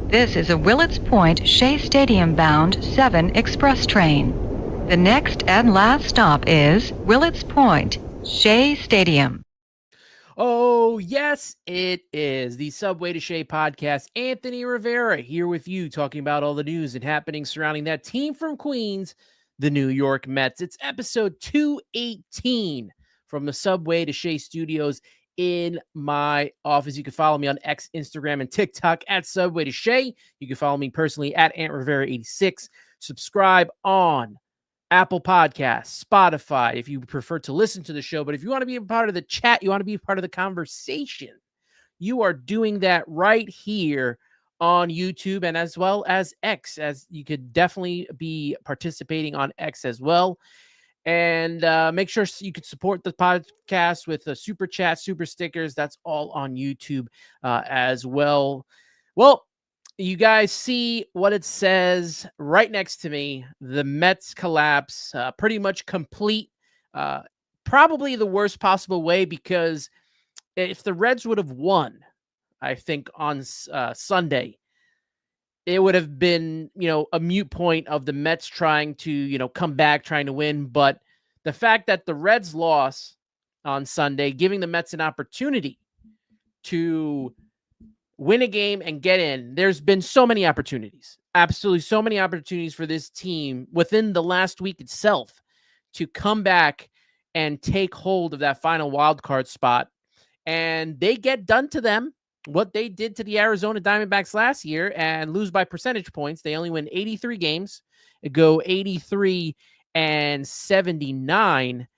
This is a Willets Point Shea Stadium bound 7 express train. The next and last stop is Willets Point, Shea Stadium. Oh, yes, it is the Subway to Shea podcast. Anthony Rivera here with you, talking about all the news and happenings surrounding that team from Queens, the New York Mets. It's episode 218 from the Subway to Shea studios in my office. You can follow me on X, Instagram, and TikTok at Subway to Shea. You can follow me personally at Ant Rivera86. Subscribe on Apple Podcasts, Spotify, if you prefer to listen to the show. But if you want to be a part of the chat, you want to be a part of the conversation, you are doing that right here on YouTube and as well as X, as you could definitely be participating on X as well. And make sure you can support the podcast with a super chat, super stickers. That's all on YouTube as well. Well, you guys see what it says right next to me. The Mets collapse, pretty much complete. Probably the worst possible way, because if the Reds would have won, I think on Sunday, it would have been, a mute point of the Mets trying to, come back, trying to win. But the fact that the Reds lost on Sunday, giving the Mets an opportunity to win a game and get in. There's been so many opportunities, absolutely so many opportunities for this team within the last week itself to come back and take hold of that final wild card spot. And they get done to them what they did to the Arizona Diamondbacks last year and lose by percentage points. They only win 83 games, go 83 and 79.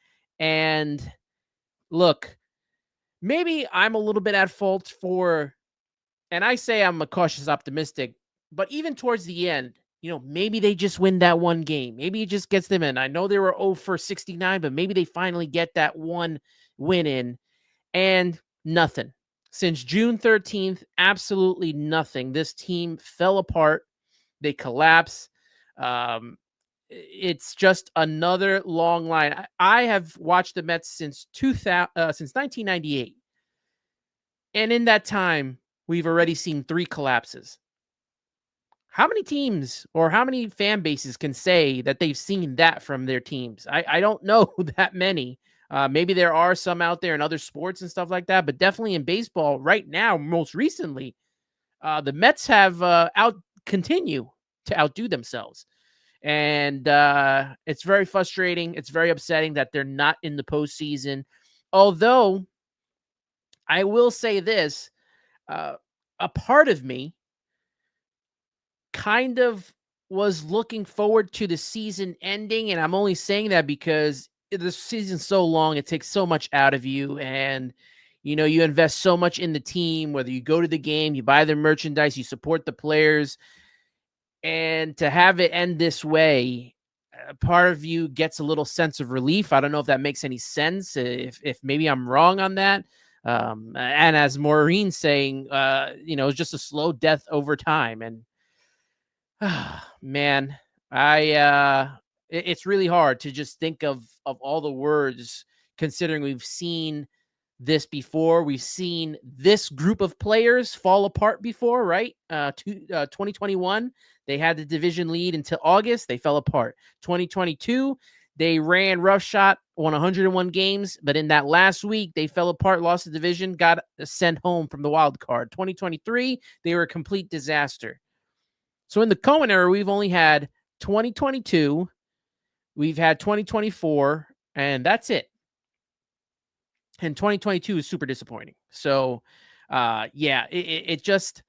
And look, maybe I'm a little bit at fault for, and I say I'm a cautious optimistic, but even towards the end, maybe they just win that one game. Maybe it just gets them in. I know they were 0 for 69, but maybe they finally get that one win in. And nothing. Since June 13th, absolutely nothing. This team fell apart. They collapsed. It's just another long line. I have watched the Mets since 1998. And in that time, we've already seen 3 collapses. How many teams or how many fan bases can say that they've seen that from their teams? I don't know that many. Maybe there are some out there in other sports and stuff like that, but definitely in baseball right now, most recently, the Mets have continue to outdo themselves. And it's very frustrating. It's very upsetting that they're not in the postseason. Although, I will say this, a part of me kind of was looking forward to the season ending. And I'm only saying that because the season's so long, it takes so much out of you. And, you invest so much in the team, whether you go to the game, you buy their merchandise, you support the players. And to have it end this way, part of you gets a little sense of relief. I don't know if that makes any sense, if maybe I'm wrong on that. And as Maureen's saying, it's just a slow death over time. And man, it's really hard to just think of all the words, considering we've seen this before. We've seen this group of players fall apart before, right? 2021, they had the division lead until August. They fell apart. 2022, they ran roughshod, won 101 games, but in that last week, they fell apart, lost the division, got sent home from the wild card. 2023, they were a complete disaster. So in the Cohen era, we've only had 2022, we've had 2024, and that's it. And 2022 is super disappointing. So, it just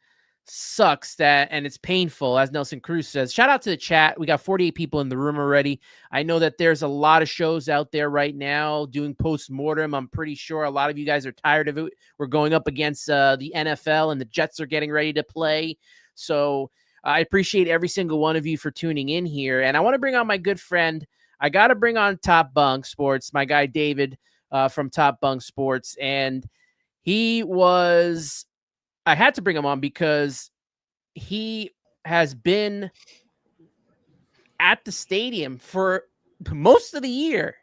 sucks that, and it's painful, as Nelson Cruz says. Shout out to the chat. We got 48 people in the room already. I know that there's a lot of shows out there right now doing post-mortem. I'm pretty sure a lot of you guys are tired of it. We're going up against the NFL, and the Jets are getting ready to play. So I appreciate every single one of you for tuning in here. And I want to bring on my good friend. I got to bring on Top Bunk Sports, my guy David from Top Bunk Sports. And I had to bring him on because he has been at the stadium for most of the year.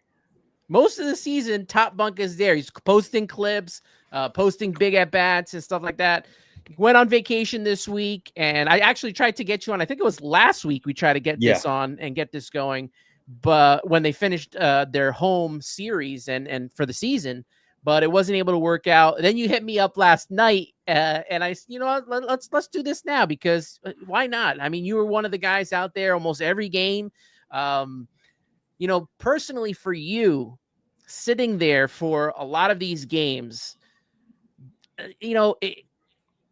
Most of the season, Top Bunk is there. He's posting clips, posting big at-bats and stuff like that. went on vacation this week, and I actually tried to get you on. I think it was last week we tried to get Yeah. this on and get this going, but when they finished their home series and for the season, but it wasn't able to work out. Then you hit me up last night, and I, you know what, let's do this now, because why not? I mean, you were one of the guys out there almost every game. Personally for you, sitting there for a lot of these games,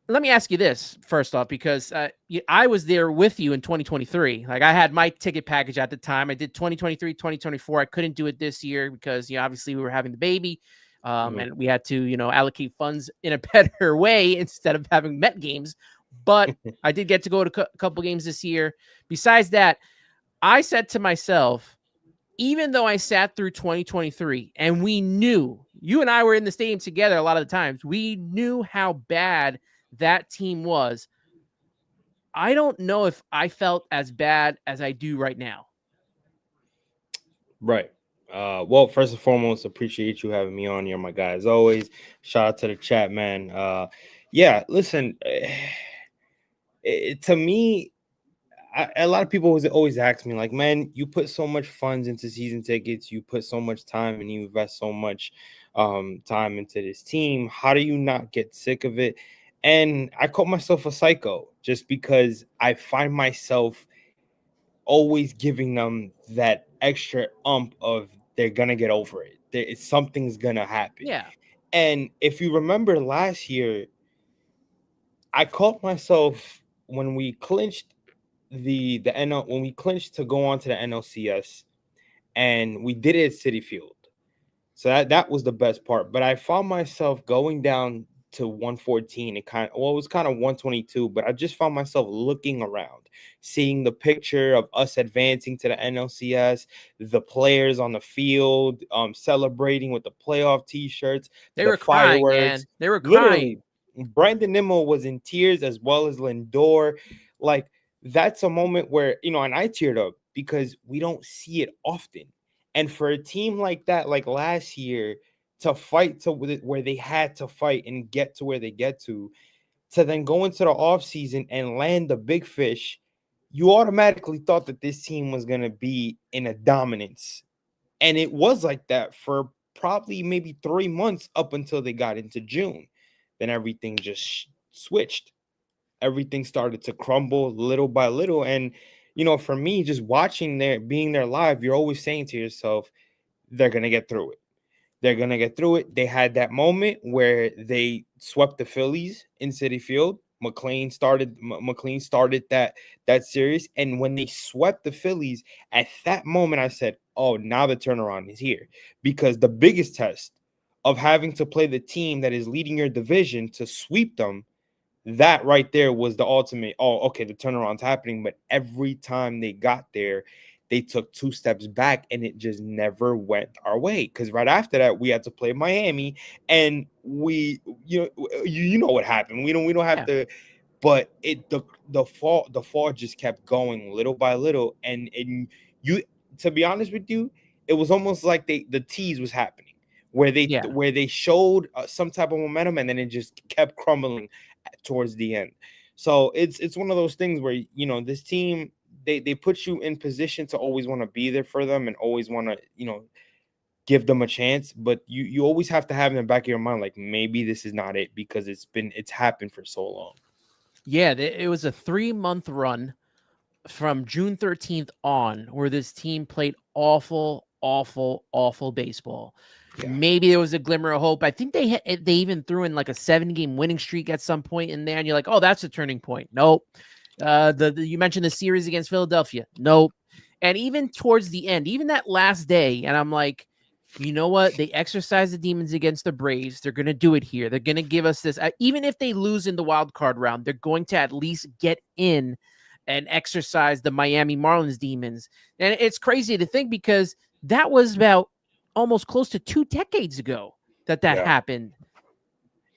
let me ask you this first off, because I was there with you in 2023. Like, I had my ticket package at the time. I did 2023, 2024. I couldn't do it this year because, obviously we were having the baby, and we had to, allocate funds in a better way instead of having Met games. But I did get to go to a couple games this year. Besides that, I said to myself, even though I sat through 2023 and we knew, you and I were in the stadium together a lot of the times, we knew how bad that team was. I don't know if I felt as bad as I do right now. Right. Well, first and foremost, appreciate you having me on. You're my guy as always. Shout out to the chat, man. Yeah, listen, to me, a lot of people always ask me, like, man, you put so much funds into season tickets, you put so much time, and you invest so much time into this team. How do you not get sick of it? And I call myself a psycho just because I find myself always giving them that extra of they're gonna get over it. Something's gonna happen. Yeah. And if you remember last year, I caught myself when we clinched the NL when we clinched to go on to the NLCS, and we did it at Citi Field. So that was the best part. But I found myself going down to 114. It was kind of 122, but I just found myself looking around, seeing the picture of us advancing to the NLCS, the players on the field, celebrating with the playoff t-shirts, They the were crying, fireworks. man. They were Literally, crying. Brandon Nimmo was in tears, as well as Lindor. Like, that's a moment where, and I teared up because we don't see it often. And for a team like that, like last year, to fight to where they had to fight and get to where they get to then go into the offseason and land the big fish, you automatically thought that this team was going to be in a dominance. And it was like that for probably maybe 3 months up until they got into June. Then everything just switched. Everything started to crumble little by little. And, for me, just being there live, you're always saying to yourself, they're going to get through it. They're going to get through it. They had that moment where they swept the Phillies in Citi Field. McLean started that series. And when they swept the Phillies, at that moment, I said, oh, now the turnaround is here. Because the biggest test of having to play the team that is leading your division to sweep them, that right there was the ultimate, oh, okay, the turnaround's happening. But every time they got there, they took 2 steps back, and it just never went our way. Because right after that, we had to play Miami, and you know what happened. We don't have to, but the fall just kept going little by little, and you, to be honest with you, it was almost like the tease was happening, where they showed some type of momentum, and then it just kept crumbling towards the end. So it's one of those things where, this team, they put you in position to always want to be there for them and always want to, give them a chance. But you always have to have in the back of your mind, like, maybe this is not it, because it's happened for so long. Yeah, it was a 3-month run from June 13th on where this team played awful, awful, awful baseball. Yeah. Maybe there was a glimmer of hope. I think they even threw in like a 7-game winning streak at some point in there, and you're like, oh, that's a turning point. Nope. You mentioned the series against Philadelphia. Nope. And even towards the end, even that last day, and I'm like, you know what? They exercise the demons against the Braves. They're going to do it here. They're going to give us this. Even if they lose in the wild card round, they're going to at least get in and exercise the Miami Marlins demons. And it's crazy to think, because that was about almost close to 2 decades ago that happened.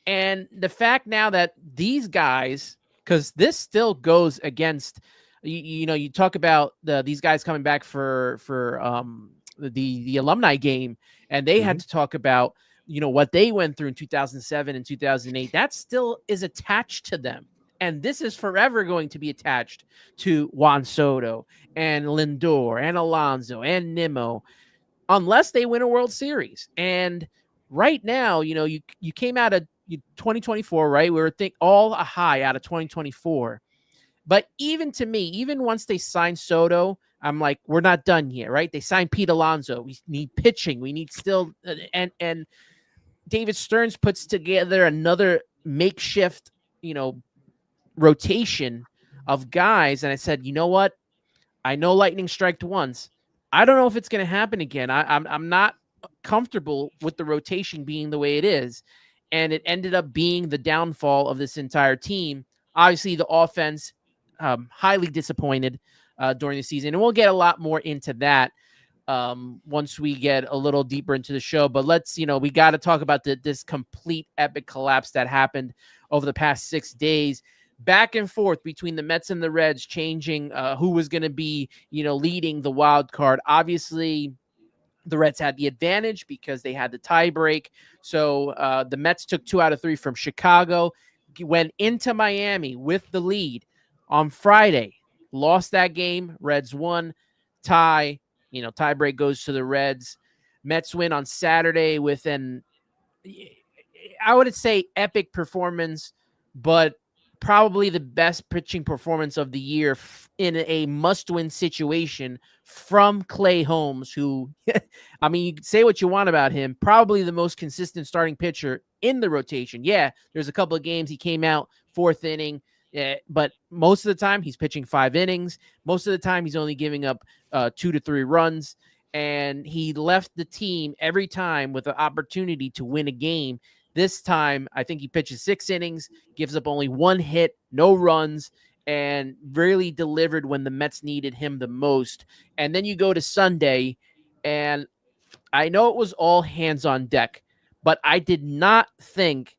And the fact now that these guys, because this still goes against, you talk about these guys coming back for the alumni game, and they had to talk about what they went through in 2007 and 2008, that still is attached to them. And this is forever going to be attached to Juan Soto and Lindor and Alonso and Nimmo, unless they win a World Series. And right now, you came out of 2024, right? We were all a high out of 2024. But even to me, even once they signed Soto, I'm like, we're not done yet, right? They signed Pete Alonso. We need pitching. We need still, and David Stearns puts together another makeshift, rotation of guys. And I said, you know what? I know lightning striked once. I don't know if it's going to happen again. I'm not comfortable with the rotation being the way it is. And it ended up being the downfall of this entire team. Obviously, the offense, highly disappointed during the season. And we'll get a lot more into that once we get a little deeper into the show. But let's, we got to talk about this complete epic collapse that happened over the past 6 days. Back and forth between the Mets and the Reds, changing who was going to be, leading the wild card. Obviously, the Reds had the advantage because they had the tie break. So the Mets took 2 out of 3 from Chicago, went into Miami with the lead on Friday, lost that game. Reds won, tie. Tie break goes to the Reds. Mets win on Saturday with I would say, epic performance, but probably the best pitching performance of the year in a must-win situation from Clay Holmes, who, I mean, you can say what you want about him, probably the most consistent starting pitcher in the rotation. Yeah, there's a couple of games he came out 4th inning, but most of the time he's pitching 5 innings. Most of the time he's only giving up 2 to 3 runs, and he left the team every time with an opportunity to win a game. This time, I think he pitches 6 innings, gives up only 1 hit, no runs, and really delivered when the Mets needed him the most. And then you go to Sunday, and I know it was all hands on deck, but I did not think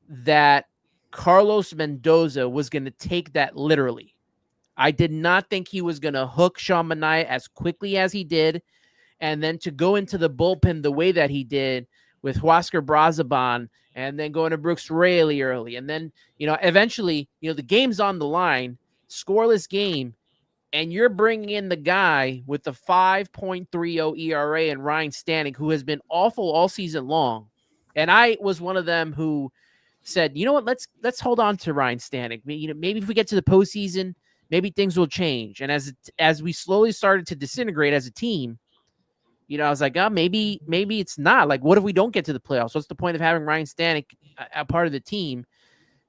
that Carlos Mendoza was going to take that literally. I did not think he was going to hook Sean Manaea as quickly as he did, and then to go into the bullpen the way that he did with Huascar Brazaban, and then going to Brooks Raley early. And then, eventually, the game's on the line, scoreless game, and you're bringing in the guy with the 5.30 ERA and Ryan Stanek, who has been awful all season long. And I was one of them who said, you know what, let's hold on to Ryan Stanek. Maybe if we get to the postseason, maybe things will change. And as we slowly started to disintegrate as a team, I was like, oh, maybe it's not. Like, what if we don't get to the playoffs? What's the point of having Ryan Stanek a part of the team?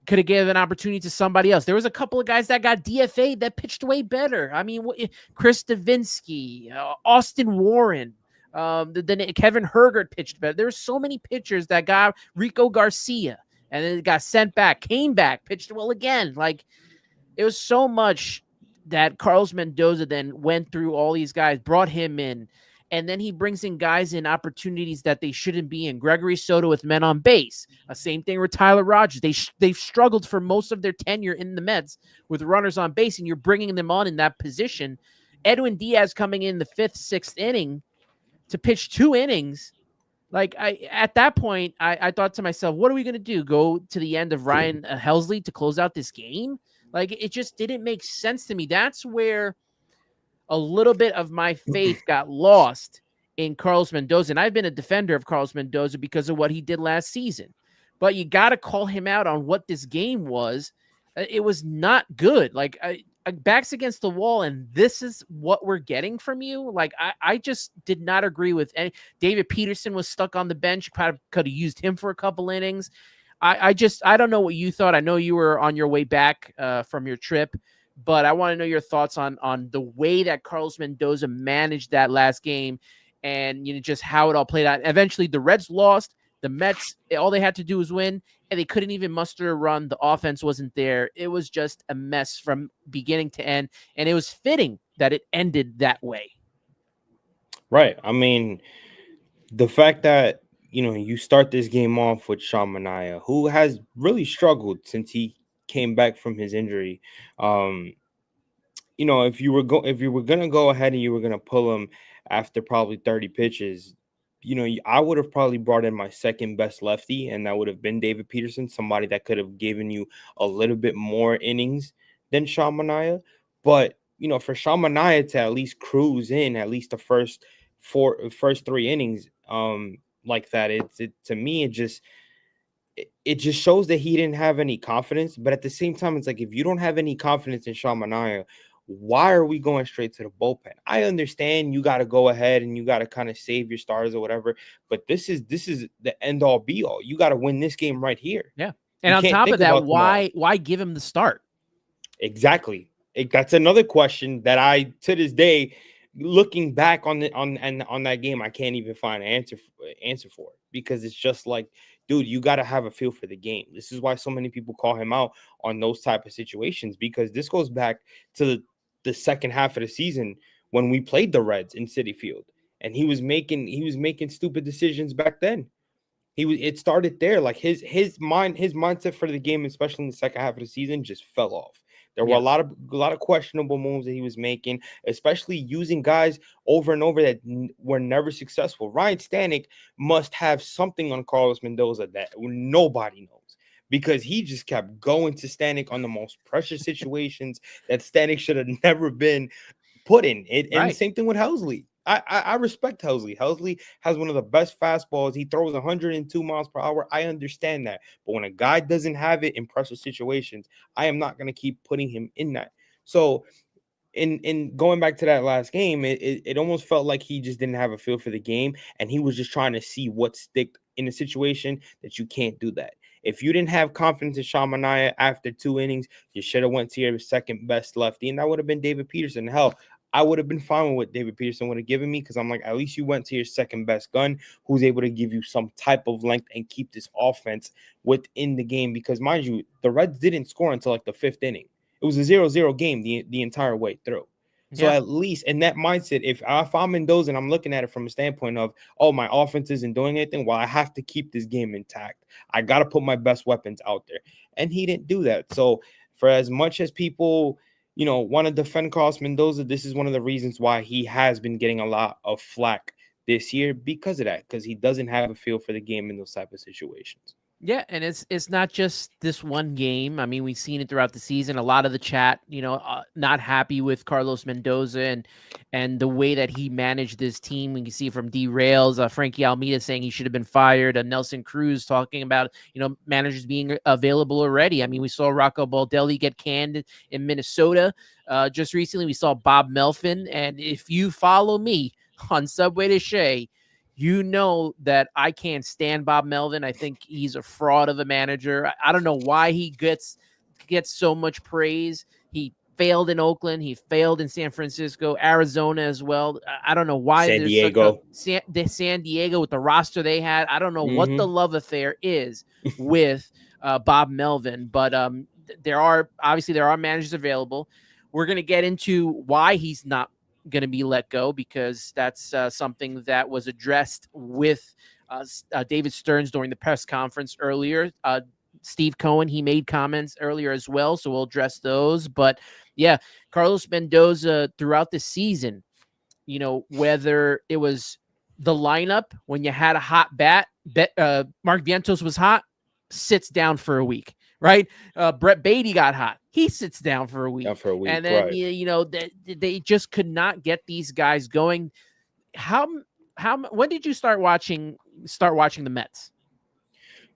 Could have given an opportunity to somebody else. There was a couple of guys that got DFA'd that pitched way better. I mean, Chris Davinsky, Austin Warren, then Kevin Hergert pitched better. There were so many pitchers that got Rico Garcia, and then it got sent back, came back, pitched well again. Like, it was so much that Carlos Mendoza then went through all these guys, brought him in, and then he brings in guys in opportunities that they shouldn't be in. Gregory Soto with men on base. Same thing with Tyler Rogers. They've struggled for most of their tenure in the Mets with runners on base, and you're bringing them on in that position. Edwin Diaz coming in the 5th, 6th inning to pitch 2 innings. Like, at that point, I thought to myself, what are we going to do? Go to the end of Ryan Helsley to close out this game? Like, it just didn't make sense to me. That's where a little bit of my faith got lost in Carlos Mendoza. And I've been a defender of Carlos Mendoza because of what he did last season. But you got to call him out on what this game was. It was not good. Like, backs against the wall, and this is what we're getting from you. Like, I just did not agree with any. David Peterson was stuck on the bench. Could have used him for a couple innings. I don't know what you thought. I know you were on your way back from your trip, but I want to know your thoughts on the way that Carlos Mendoza managed that last game, and just how it all played out. Eventually, the Reds lost. The Mets, all they had to do was win, and they couldn't even muster a run. The offense wasn't there. It was just a mess from beginning to end, and it was fitting that it ended that way. Right. I mean, the fact that you start this game off with Sean Manaea, who has really struggled since he came back from his injury. If you were gonna go ahead and you were gonna pull him after probably 30 pitches, I would have probably brought in my second best lefty, and that would have been David Peterson, somebody that could have given you a little bit more innings than Sean Manaea. But, for Sean Manaea to at least cruise in at least the first three innings, like that, to me, it just shows that he didn't have any confidence. But at the same time, it's like, if you don't have any confidence in Sean Manaea, why are we going straight to the bullpen? I understand you got to go ahead and you got to kind of save your stars or whatever, but this is the end all be all. You got to win this game right here. Yeah. And you on can't top think of that, about tomorrow. why give him the start? Exactly. That's another question that I, to this day, looking back on that game, I can't even find an answer for it, because it's just like, dude, you got to have a feel for the game. This is why so many people call him out on those type of situations, because this goes back to the second half of the season when we played the Reds in Citi Field, and he was making stupid decisions back then. It started there. Like his mindset for the game, especially in the second half of the season, just fell off. There were a lot of questionable moves that he was making, especially using guys over and over that were never successful. Ryan Stanek must have something on Carlos Mendoza that nobody knows, because he just kept going to Stanek on the most pressure situations that Stanek should have never been put in it. And the same thing with Helsley. I respect Helsley. Helsley has one of the best fastballs. He throws 102 miles per hour. I understand that. But when a guy doesn't have it in pressure situations, I am not going to keep putting him in that. So in going back to that last game, it almost felt like he just didn't have a feel for the game, and he was just trying to see what stick in a situation that you can't do that. If you didn't have confidence in Sean Manaea after 2 innings, you should have went to your second best lefty, and that would have been David Peterson. Hell, I would have been fine with what David Peterson would have given me, because I'm like, at least you went to your second best gun who's able to give you some type of length and keep this offense within the game. Because mind you, the Reds didn't score until like the 5th inning. It was a 0-0 game the entire way through. So at least in that mindset, if I'm Mendoza and I'm looking at it from a standpoint of, oh, my offense isn't doing anything, well, I have to keep this game intact. I got to put my best weapons out there. And he didn't do that. So for as much as people want to defend Carlos Mendoza, this is one of the reasons why he has been getting a lot of flack this year, because of that, because he doesn't have a feel for the game in those type of situations. Yeah, and it's not just this one game. I mean, we've seen it throughout the season. A lot of the chat, not happy with Carlos Mendoza and the way that he managed this team. We can see from derails, Frankie Almeida saying he should have been fired, Nelson Cruz talking about managers being available already. I mean, we saw Rocco Baldelli get canned in Minnesota just recently. We saw Bob Melvin, and if you follow me on Subway to Shea, you know that I can't stand Bob Melvin. I think he's a fraud of a manager. I don't know why he gets so much praise. He failed in Oakland. He failed in San Francisco, Arizona as well. I don't know why San Diego. San Diego with the roster they had. I don't know what the love affair is with Bob Melvin, but there are managers available. We're going to get into why he's not going to be let go, because that's something that was addressed with David Stearns during the press conference earlier. Steve Cohen, he made comments earlier as well, so we'll address those. But yeah, Carlos Mendoza throughout the season, whether it was the lineup when you had a hot bat, Mark Vientos was hot, sits down for a week. Right, Brett Beatty got hot. He sits down for a week, and then they just could not get these guys going. When did you start watching the Mets?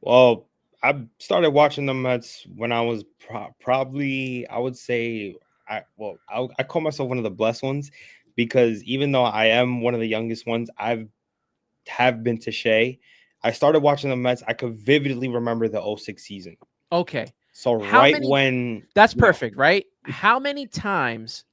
Well, I started watching the Mets when I was probably, I would say, I call myself one of the blessed ones, because even though I am one of the youngest ones, have been to Shea. I started watching the Mets. I could vividly remember the 06 season. Okay. So that's perfect, right? How many times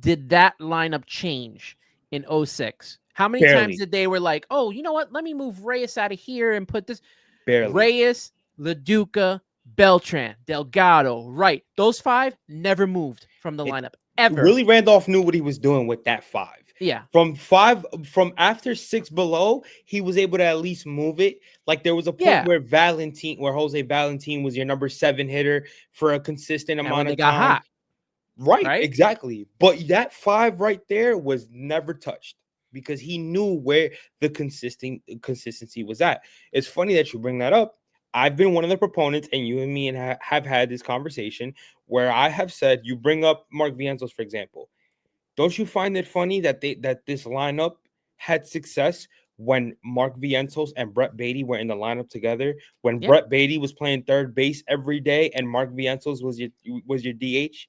did that lineup change in 06? How many times did they were like, oh, you know what? Let me move Reyes out of here and put this. Reyes, LaDuca, Beltran, Delgado, right. Those 5 never moved from the lineup ever. Willie Randolph knew what he was doing with that 5. Yeah. From after 6 below, he was able to at least move it. Like there was a point where Jose Valentin was your number 7 hitter for a consistent amount of time. Got hot. Right, exactly. But that 5 right there was never touched. because he knew where the consistency was at. It's funny that you bring that up. I've been one of the proponents, and you and me have had this conversation where I have said, you bring up Mark Vientos, for example. Don't you find it funny that this lineup had success when Mark Vientos and Brett Beatty were in the lineup together? When Yeah. Brett Beatty was playing third base every day and Mark Vientos was your DH?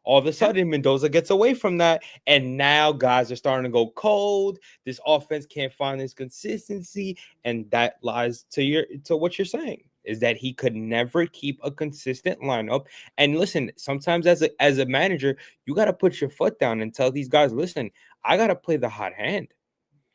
All of a sudden, Mendoza gets away from that, and now guys are starting to go cold. This offense can't find this consistency, and that lies to what you're saying, is that he could never keep a consistent lineup. And listen, sometimes as a manager, you got to put your foot down and tell these guys, listen, I got to play the hot hand.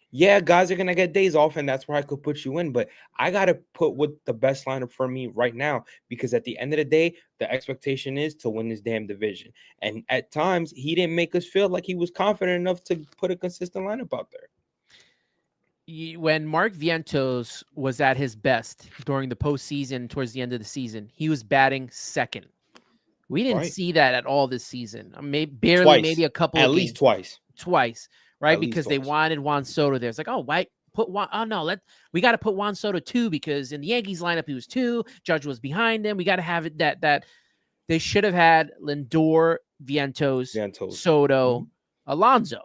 Yeah, guys are gonna get days off, and that's where I could put you in. But I gotta put with the best lineup for me right now, because at the end of the day, the expectation is to win this damn division. And at times, he didn't make us feel like he was confident enough to put a consistent lineup out there. When Mark Vientos was at his best during the postseason, towards the end of the season, he was batting second. We didn't see that at all this season. Barely, maybe a couple at of least games. Twice, right? At because they twice. wanted Juan Soto there. It's like, oh, why put Juan? Oh no, we got to put Juan Soto 2, because in the Yankees lineup he was 2. Judge was behind him. We got to have it that they should have had Lindor, Vientos. Soto, Alonso.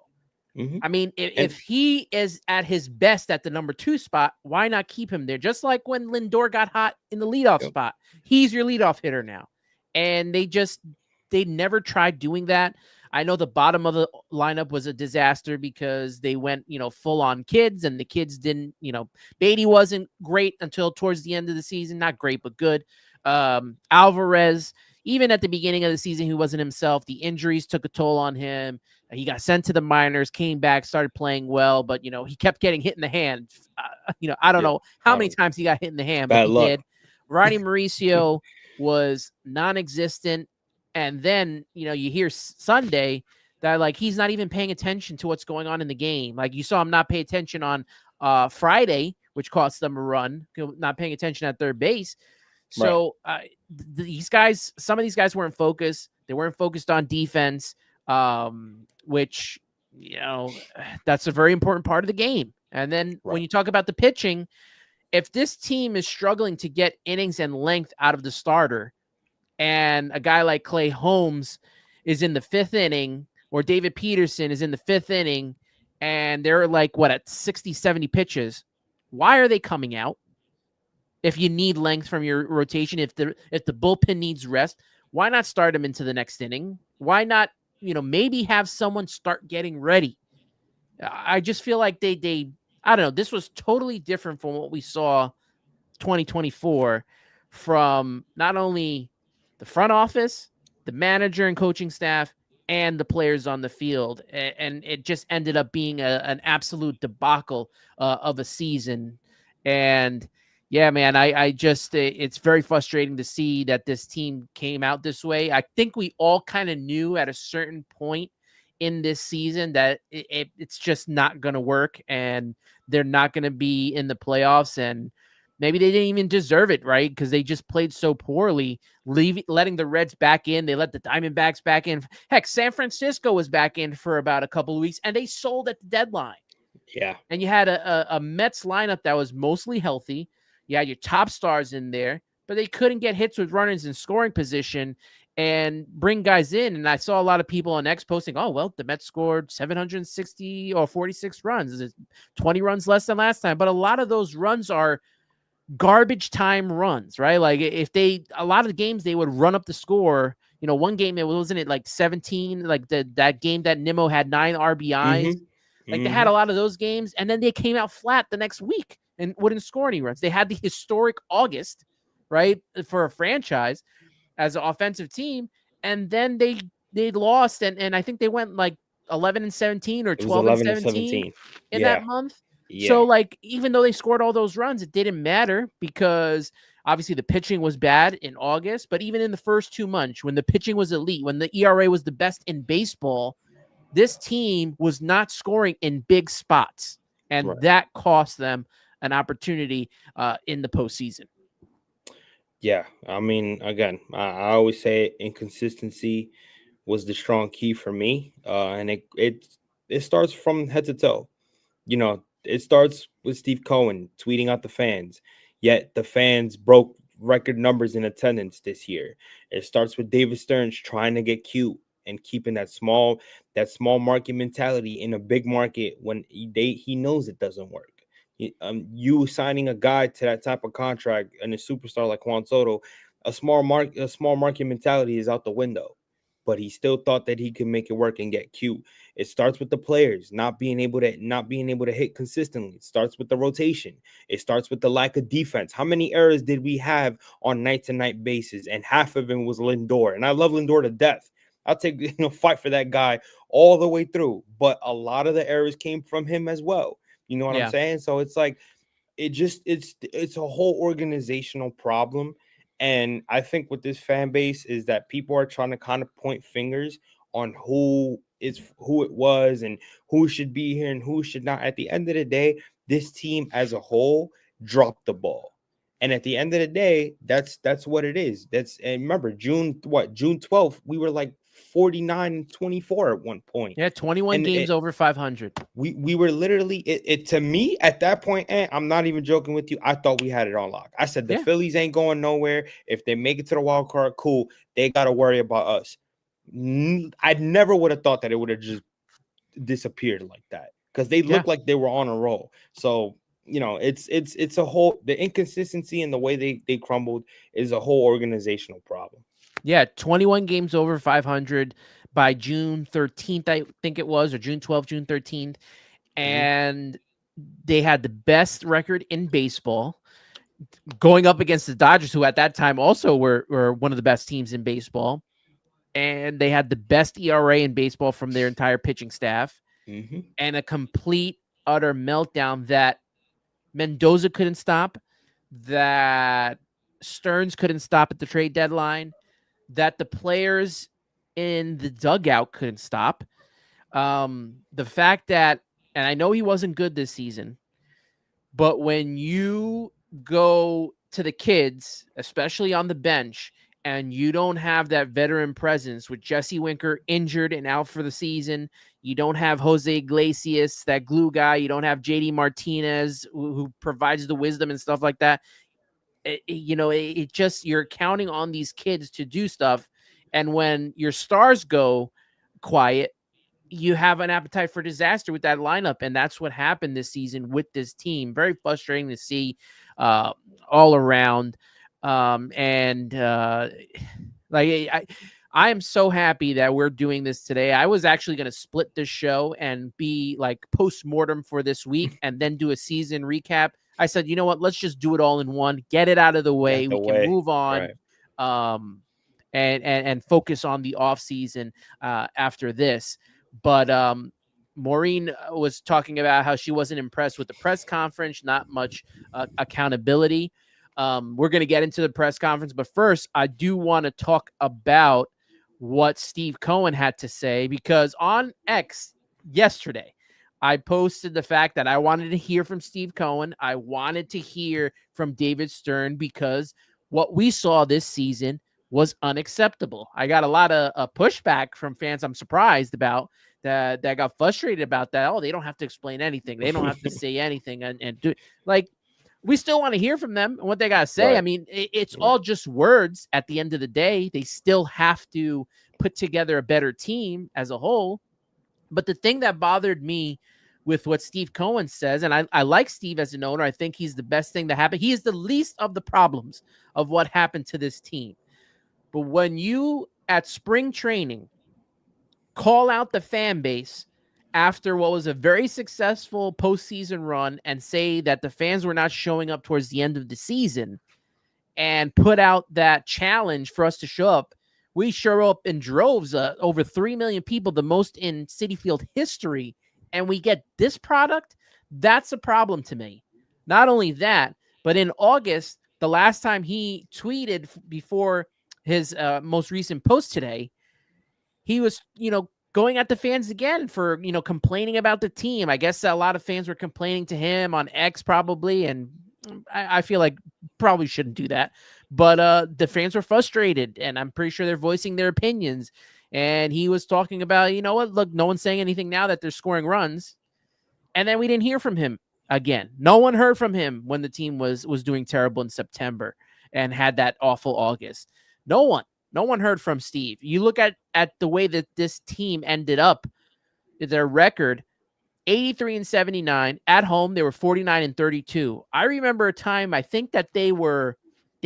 I mean, if he is at his best at the number 2 spot, why not keep him there? Just like when Lindor got hot in the leadoff spot, he's your leadoff hitter now. And they never tried doing that. I know the bottom of the lineup was a disaster because they went, full on kids, and the kids didn't, Beatty wasn't great until towards the end of the season. Not great, but good. Alvarez, even at the beginning of the season, he wasn't himself. The injuries took a toll on him. He got sent to the minors, came back, started playing well, but, he kept getting hit in the hand. I don't know how many times he got hit in the hand, but he did. Ronnie Mauricio was non-existent. And then, you hear Sunday that, like, he's not even paying attention to what's going on in the game. Like, you saw him not pay attention on Friday, which cost them a run, not paying attention at third base. So these guys, some of these guys weren't focused. They weren't focused on defense, which, that's a very important part of the game. And then when you talk about the pitching, if this team is struggling to get innings and length out of the starter, and a guy like Clay Holmes is in the 5th inning, or David Peterson is in the 5th inning, and they're like, at 60, 70 pitches, why are they coming out? If you need length from your rotation, if the bullpen needs rest, why not start them into the next inning? Why not, maybe have someone start getting ready? I just feel like they I don't know. This was totally different from what we saw 2024 from not only the front office, the manager and coaching staff, and the players on the field. And it just ended up being an absolute debacle of a season. And yeah, man, I just, it's very frustrating to see that this team came out this way. I think we all kind of knew at a certain point in this season that it's just not going to work, and they're not going to be in the playoffs. And maybe they didn't even deserve it, right? Because they just played so poorly, letting the Reds back in. They let the Diamondbacks back in. Heck, San Francisco was back in for about a couple of weeks, and they sold at the deadline. Yeah. And you had a Mets lineup that was mostly healthy. You had your top stars in there, but they couldn't get hits with runners in scoring position and bring guys in. And I saw a lot of people on X posting, oh, well, the Mets scored 760 or 46 runs. It's 20 runs less than last time. But a lot of those runs are garbage time runs, right? Like a lot of the games they would run up the score. One game, wasn't it like 17, like that game that Nimmo had 9 RBIs. Like they had a lot of those games, and then they came out flat the next week and wouldn't score any runs. They had the historic August, right, for a franchise as an offensive team, and then they lost, and I think they went like 11-17 or 12-17 in that month. Yeah. So, like, even though they scored all those runs, it didn't matter because obviously the pitching was bad in August. But even in the first 2 months, when the pitching was elite, when the ERA was the best in baseball, this team was not scoring in big spots. And that cost them an opportunity in the postseason. Yeah. I mean, again, I always say inconsistency was the strong key for me. And it starts from head to toe. it starts with Steve Cohen tweeting out the fans, yet the fans broke record numbers in attendance this year. It starts with David Stearns trying to get cute and keeping that small market mentality in a big market when he knows it doesn't work. You signing a guy to that type of contract and a superstar like Juan Soto, a small market mentality is out the window. But he still thought that he could make it work and get cute. It starts with the players not being able to hit consistently. It starts with the rotation. It starts with the lack of defense. How many errors did we have on night-to-night basis? And half of them was Lindor. And I love Lindor to death. I'll take fight for that guy all the way through. But a lot of the errors came from him as well. You know what I'm Yeah. saying? So it's like it's a whole organizational problem. And I think with this fan base is that people are trying to kind of point fingers on who it was and who should be here and who should not. At the end of the day, this team as a whole dropped the ball. And at the end of the day, that's what it is. And remember, June 12th, we were like 49-24 at one point. Yeah, 21 And games over 500. we were literally it to me at that point, and I'm not even joking with you. I thought we had it on lock. I said the Yeah. Phillies ain't going nowhere. If they make it to the wild card, cool. They got to worry about us. I never would have thought that it would have just disappeared like that because they looked like they were on a roll. So it's a whole the inconsistency in the way they crumbled is a whole organizational problem. Yeah, 21 games over 500 by June 13th, I think it was, or June 12th, June 13th. And they had the best record in baseball going up against the Dodgers, who at that time also were one of the best teams in baseball. And they had the best ERA in baseball from their entire pitching staff, and a complete, utter meltdown that Mendoza couldn't stop, that Stearns couldn't stop at the trade deadline, that the players in the dugout couldn't stop. The fact that, and I know he wasn't good this season, but when you go to the kids, especially on the bench, and you don't have that veteran presence with Jesse Winker injured and out for the season, you don't have Jose Iglesias, that glue guy, you don't have JD Martinez who provides the wisdom and stuff like that. It just, you're counting on these kids to do stuff. And when your stars go quiet, you have an appetite for disaster with that lineup. And that's what happened this season with this team. Very frustrating to see all around. I am so happy that we're doing this today. I was actually going to split this show and be like post-mortem for this week and then do a season recap. I said, you know what? Let's just do it all in one. Get it out of the way. We can move on, and focus on the off season after this. But Maureen was talking about how she wasn't impressed with the press conference. Not much accountability. We're going to get into the press conference, but first, I do want to talk about what Steve Cohen had to say, because on X yesterday, I posted the fact that I wanted to hear from Steve Cohen. I wanted to hear from David Stern because what we saw this season was unacceptable. I got a lot of pushback from fans I'm surprised about that got frustrated about that. Oh, they don't have to explain anything. They don't have to say anything and do like. We still want to hear from them and what they got to say. Right. I mean, it's all just words at the end of the day. They still have to put together a better team as a whole. But the thing that bothered me with what Steve Cohen says, and I like Steve as an owner. I think he's the best thing that happened. He is the least of the problems of what happened to this team. But when you, at spring training, call out the fan base after what was a very successful postseason run and say that the fans were not showing up towards the end of the season and put out that challenge for us to show up, we show up in droves, over 3 million people, the most in Citi Field history, and we get this product, that's a problem to me. Not only that, but in August, the last time he tweeted before his most recent post today, he was, going at the fans again for, complaining about the team. I guess a lot of fans were complaining to him on X probably, and I feel like probably shouldn't do that. But the fans were frustrated, and I'm pretty sure they're voicing their opinions. And he was talking about, look, no one's saying anything now that they're scoring runs. And then we didn't hear from him again. No one heard from him when the team was doing terrible in September and had that awful August. No one heard from Steve. You look at the way that this team ended up, their record, 83-79 at home. They were 49-32. I remember a time, I think that they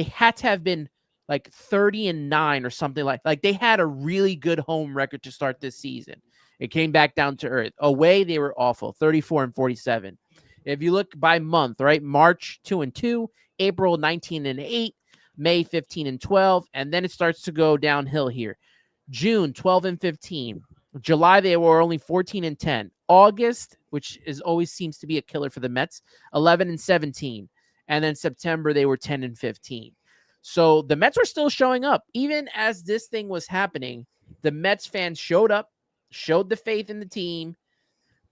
had to have been like 30-9 or something like they had a really good home record to start this season. It came back down to earth. Away, they were awful, 34-47. If you look by month, right? March 2-2, April 19-8, May 15-12, and then it starts to go downhill here. June 12-15. July, they were only 14-10. August, which always seems to be a killer for the Mets, 11-17. And then September, they were 10-15. So the Mets were still showing up. Even as this thing was happening, the Mets fans showed up, showed the faith in the team,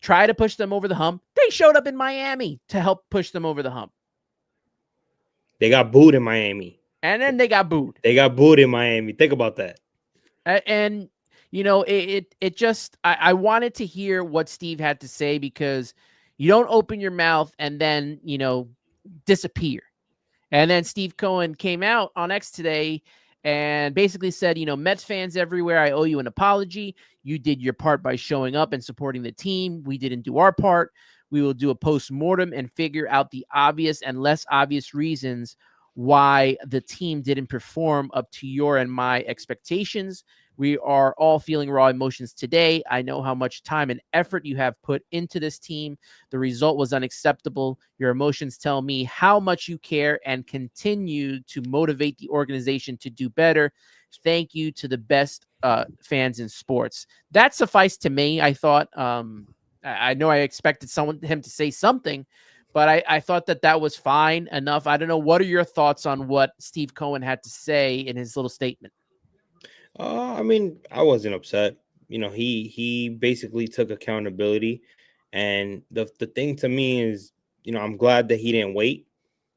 tried to push them over the hump. They showed up in Miami to help push them over the hump. They got booed in Miami. And then they got booed. They got booed in Miami. Think about that. And it just, I wanted to hear what Steve had to say, because you don't open your mouth and then, disappear. And then Steve Cohen came out on X today and basically said, Mets fans everywhere, I owe you an apology. You did your part by showing up and supporting the team. We didn't do our part. We will do a post-mortem and figure out the obvious and less obvious reasons why the team didn't perform up to your and my expectations. We are all feeling raw emotions today. I know how much time and effort you have put into this team. The result was unacceptable. Your emotions tell me how much you care and continue to motivate the organization to do better. Thank you to the best fans in sports. That sufficed to me. I thought, I know I expected him to say something, but I thought that was fine enough. I don't know. What are your thoughts on what Steve Cohen had to say in his little statement? I mean, I wasn't upset. He basically took accountability, and the thing to me is, I'm glad that he didn't wait.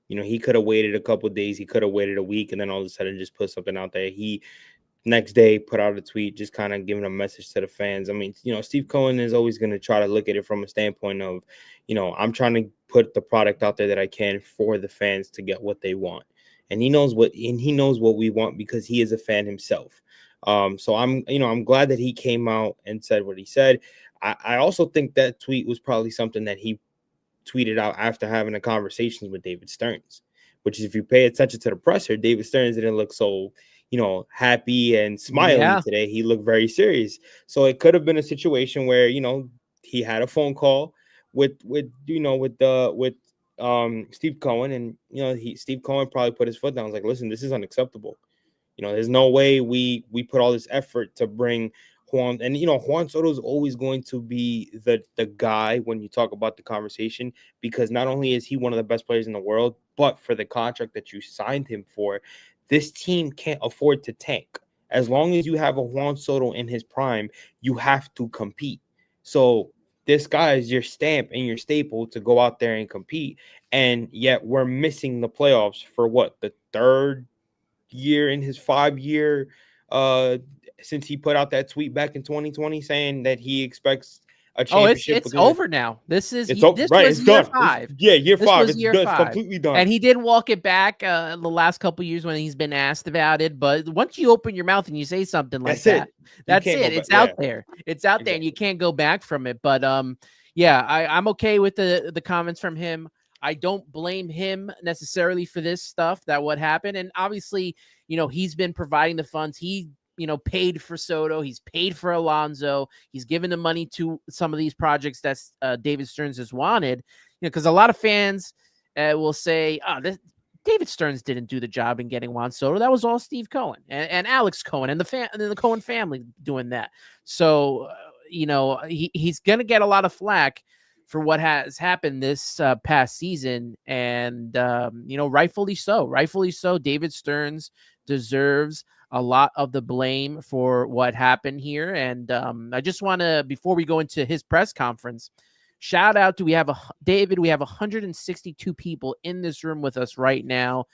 He could have waited a couple of days. He could have waited a week, and then all of a sudden just put something out there. He next day put out a tweet, just kind of giving a message to the fans. I mean, Steve Cohen is always going to try to look at it from a standpoint of, I'm trying to put the product out there that I can for the fans to get what they want, and he knows what we want because he is a fan himself. So I'm glad that he came out and said what he said. I also think that tweet was probably something that he tweeted out after having a conversation with David Stearns, which is, if you pay attention to the presser, David Stearns didn't look so, happy and smiling today. He looked very serious. So it could have been a situation where, he had a phone call with Steve Cohen, and, Steve Cohen probably put his foot down. I was like, listen, this is unacceptable. There's no way we put all this effort to bring Juan, and Juan Soto is always going to be the guy when you talk about the conversation, because not only is he one of the best players in the world, but for the contract that you signed him for, this team can't afford to tank. As long as you have a Juan Soto in his prime, you have to compete. So this guy is your stamp and your staple to go out there and compete, and yet we're missing the playoffs for the third year in his 5-year since he put out that tweet back in 2020 saying that he expects a championship. It's over now. This was it's year 5. Year 5. It's year done. 5. It's completely done. And he did walk it back the last couple of years when he's been asked about it. But once you open your mouth and you say something like that's it. It's out there. It's out there, and you can't go back from it. But I'm okay with the comments from him. I don't blame him necessarily for this stuff, what happened. And obviously, he's been providing the funds. He, paid for Soto. He's paid for Alonso. He's given the money to some of these projects that David Stearns has wanted. Because a lot of fans will say, David Stearns didn't do the job in getting Juan Soto. That was all Steve Cohen and Alex Cohen and the Cohen family doing that. So, he's going to get a lot of flack for what has happened this past season. And, rightfully so. David Stearns deserves a lot of the blame for what happened here. And I just want to, before we go into his press conference, shout out to, we have 162 people in this room with us right now.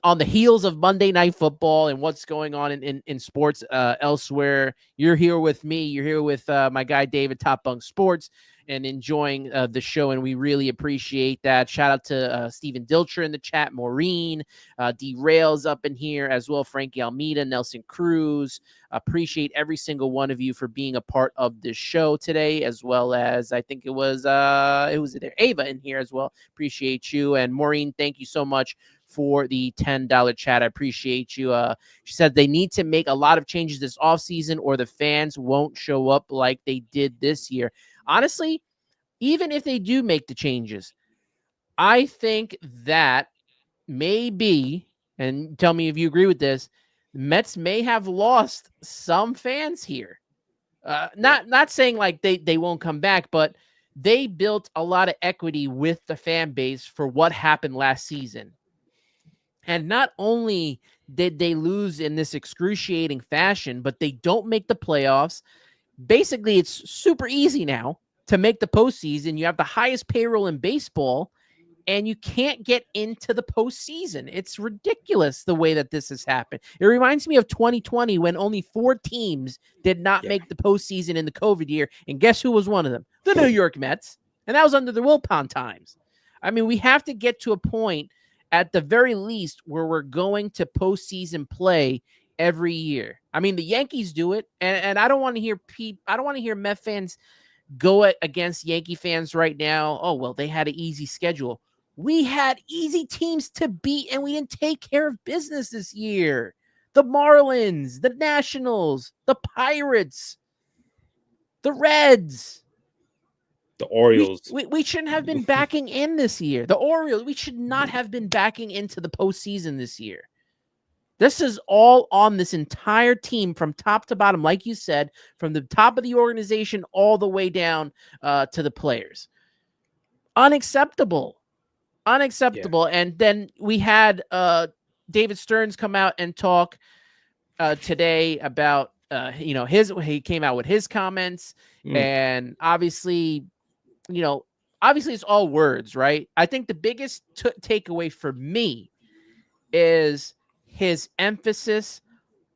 On the heels of Monday Night Football and what's going on in sports elsewhere. You're here with me. You're here with my guy, David, Top Bunk Sports. and enjoying the show, and we really appreciate that. Shout out to Stephen Dilcher in the chat, Maureen, Derails up in here as well, Frankie Almeida, Nelson Cruz. Appreciate every single one of you for being a part of this show today, as well as I think it was there Ava in here as well. Appreciate you. And Maureen, thank you so much for the $10 chat. I appreciate you. She said they need to make a lot of changes this offseason or the fans won't show up like they did this year. Honestly, even if they do make the changes, I think that maybe, and tell me if you agree with this, Mets may have lost some fans here. Not saying like they won't come back, but they built a lot of equity with the fan base for what happened last season. And not only did they lose in this excruciating fashion, but they don't make the playoffs. Basically, it's super easy now to make the postseason. You have the highest payroll in baseball, and you can't get into the postseason. It's ridiculous the way that this has happened. It reminds me of 2020 when only 4 teams did not make the postseason in the COVID year. And guess who was one of them? The New York Mets. And that was under the Wilpon times. I mean, we have to get to a point at the very least where we're going to postseason play every year. I mean, the Yankees do it. And I don't want to hear Met fans go against Yankee fans right now. Oh, well, they had an easy schedule. We had easy teams to beat, and we didn't take care of business this year. The Marlins, the Nationals, the Pirates, the Reds. The Orioles. We shouldn't have been backing in this year. The Orioles, we should not have been backing into the postseason this year. This is all on this entire team from top to bottom, like you said, from the top of the organization all the way down to the players. Unacceptable. Yeah. And then we had David Stearns come out and talk today about, he came out with his comments. And obviously it's all words, right? I think the biggest takeaway for me is his emphasis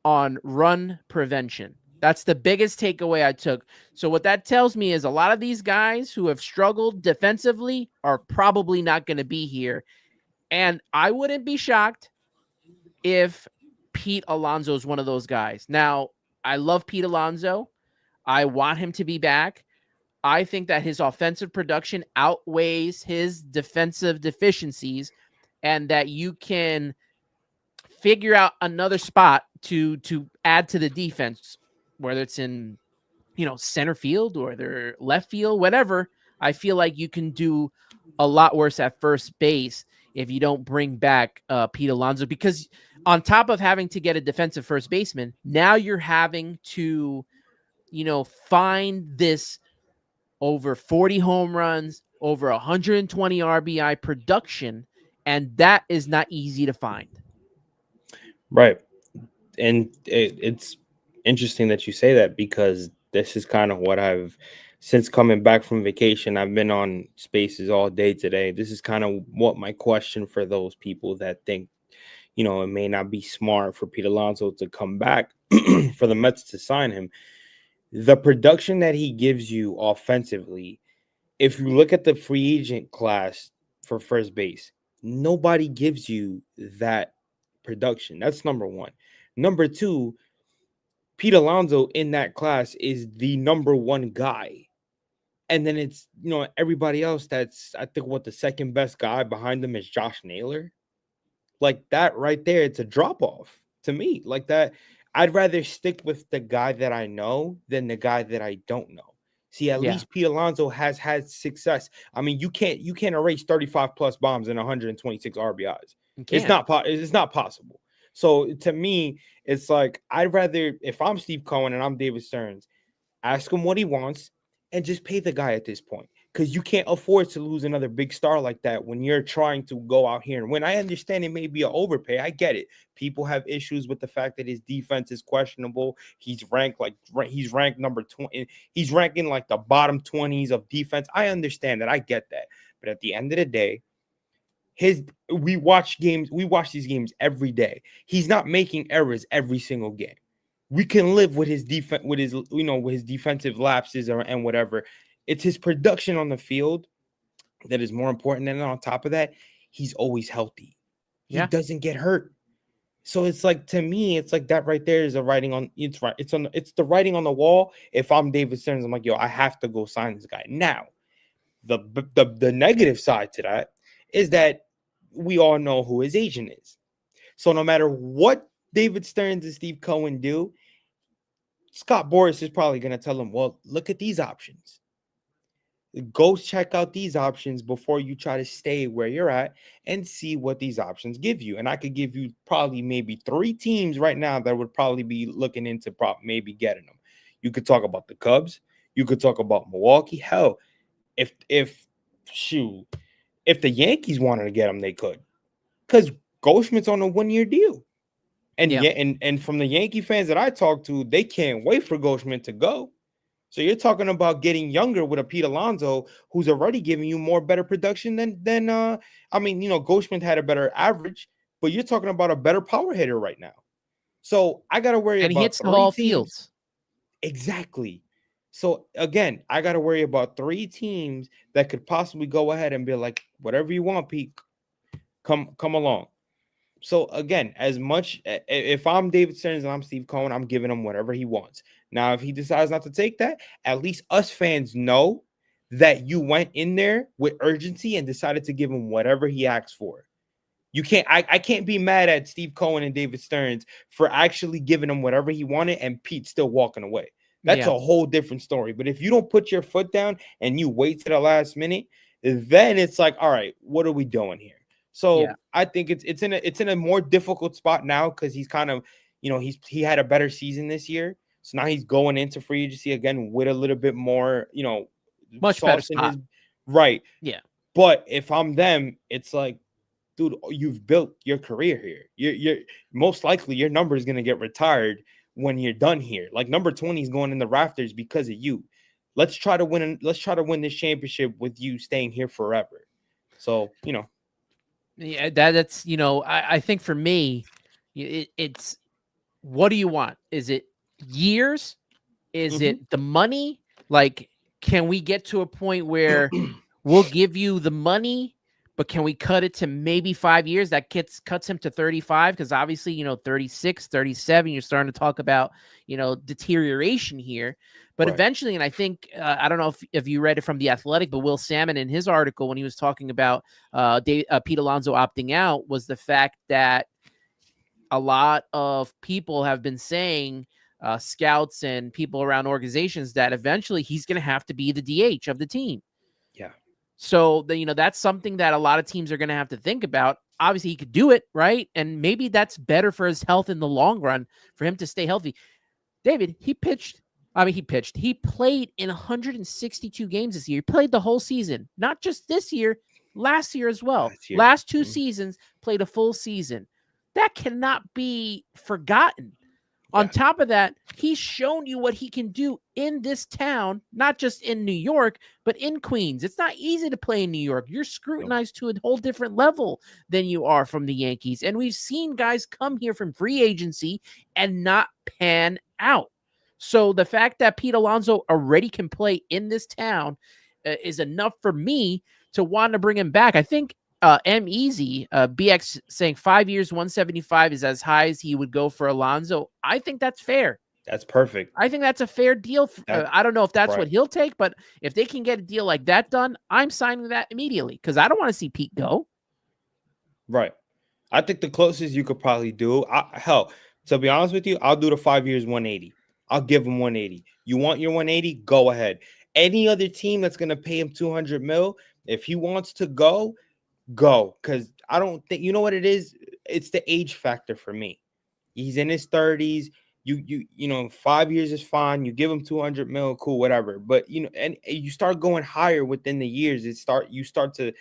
on run prevention. That's the biggest takeaway I took. So what that tells me is a lot of these guys who have struggled defensively are probably not going to be here. And I wouldn't be shocked if Pete Alonso is one of those guys. Now, I love Pete Alonso. I want him to be back. I think that his offensive production outweighs his defensive deficiencies, and that you can figure out another spot to add to the defense, whether it's in, center field or their left field, whatever. I feel like you can do a lot worse at first base if you don't bring back Pete Alonso, because on top of having to get a defensive first baseman, now you're having to, find this over 40 home runs, over 120 RBI production, and that is not easy to find. Right. And it's interesting that you say that, because this is kind of what since coming back from vacation, I've been on Spaces all day today. This is kind of what my question for those people that think, it may not be smart for Pete Alonso to come back, for the Mets to sign him. The production that he gives you offensively, if you look at the free agent class for first base, nobody gives you that production. That's number one. Number two, Pete Alonso in that class is the number one guy. And then it's, everybody else that's, I think, the second best guy behind them is Josh Naylor. Like that right there, it's a drop off to me. Like that, I'd rather stick with the guy that I know than the guy that I don't know. See, at least Pete Alonso has had success. I mean, you can't erase 35 plus bombs and 126 RBIs. It's not possible. So to me, it's like, I'd rather, if I'm Steve Cohen and I'm David Stearns, ask him what he wants and just pay the guy at this point. Because you can't afford to lose another big star like that when you're trying to go out here and win. I understand it may be an overpay. I get it. People have issues with the fact that his defense is questionable. He's ranked number 20. He's ranking like the bottom 20s of defense. I understand that. I get that. But at the end of the day, we watch these games every day. He's not making errors every single game. We can live with his defense, with his defensive lapses and whatever. It's his production on the field that is more important. And on top of that, he's always healthy. He Yeah. doesn't get hurt. So it's like, to me, it's like that right there is a writing on it's right. It's the writing on the wall. If I'm David Stearns, I'm like, yo, I have to go sign this guy. Now, the negative side to that is that we all know who his agent is. So no matter what David Stearns and Steve Cohen do, Scott Boras is probably going to tell him, well, look at these options. Go check out these options before you try to stay where you're at and see what these options give you. And I could give you probably maybe 3 teams right now that would probably be looking into maybe getting them. You could talk about the Cubs. You could talk about Milwaukee. Hell, if the Yankees wanted to get him, they could, because Goldschmidt's on a 1-year deal. And and from the Yankee fans that I talk to, they can't wait for Goldschmidt to go. So you're talking about getting younger with a Pete Alonso who's already giving you better production than I mean, Goldschmidt had a better average, but you're talking about a better power hitter right now. So I got to worry And about he hits the ball teams. fields. Exactly. So again, I got to worry about 3 teams that could possibly go ahead and be like, whatever you want, Pete, come along. So again, as much if I'm David Stearns and I'm Steve Cohen, I'm giving him whatever he wants. Now, if he decides not to take that, at least us fans know that you went in there with urgency and decided to give him whatever he asked for. You can't. I can't be mad at Steve Cohen and David Stearns for actually giving him whatever he wanted and Pete still walking away. That's a whole different story. But if you don't put your foot down and you wait to the last minute, then it's like, all right, what are we doing here? So I think it's in a more difficult spot now because he's kind of, he had a better season this year. So now he's going into free agency again with a little bit more, much better spot. Right. Yeah. But if I'm them, it's like, dude, you've built your career here. You're most likely your number is going to get retired when you're done here. Like number 20 is going in the rafters because of you. Let's try to win this championship with you staying here forever. So, Yeah, that's I think for me, it's what do you want? Is it years? Is it the money? Like, can we get to a point where we'll give you the money, but can we cut it to maybe 5 years? That cuts him to 35, because obviously, 36, 37, you're starting to talk about, deterioration here. But eventually, and I think, I don't know if you read it from The Athletic, but Will Salmon in his article when he was talking about Pete Alonso opting out was the fact that a lot of people have been saying, scouts and people around organizations, that eventually he's going to have to be the DH of the team. Yeah. So, that's something that a lot of teams are going to have to think about. Obviously, he could do it, right? And maybe that's better for his health in the long run, for him to stay healthy. David, he played in 162 games this year. He played the whole season, not just this year, last year as well. Last 2 seasons, played a full season. That cannot be forgotten. On top of that, he's shown you what he can do in this town, not just in New York, but in Queens. It's not easy to play in New York. You're scrutinized to a whole different level than you are from the Yankees. And we've seen guys come here from free agency and not pan out. So the fact that Pete Alonso already can play in this town is enough for me to want to bring him back. I think M-Easy, BX saying 5 years, 175 is as high as he would go for Alonso. I think that's fair. That's perfect. I think that's a fair deal. I don't know if that's what he'll take, but if they can get a deal like that done, I'm signing that immediately, because I don't want to see Pete go. Right. I think the closest you could probably do, to be honest with you, I'll do the 5 years, 180. I'll give him 180. You want your 180? Go ahead. Any other team that's going to pay him 200 mil, if he wants to go, because I don't think, you know what it is? It's the age factor for me. He's in his 30s. You 5 years is fine. You give him 200 mil, cool, whatever. But and you start going higher within the years. You start to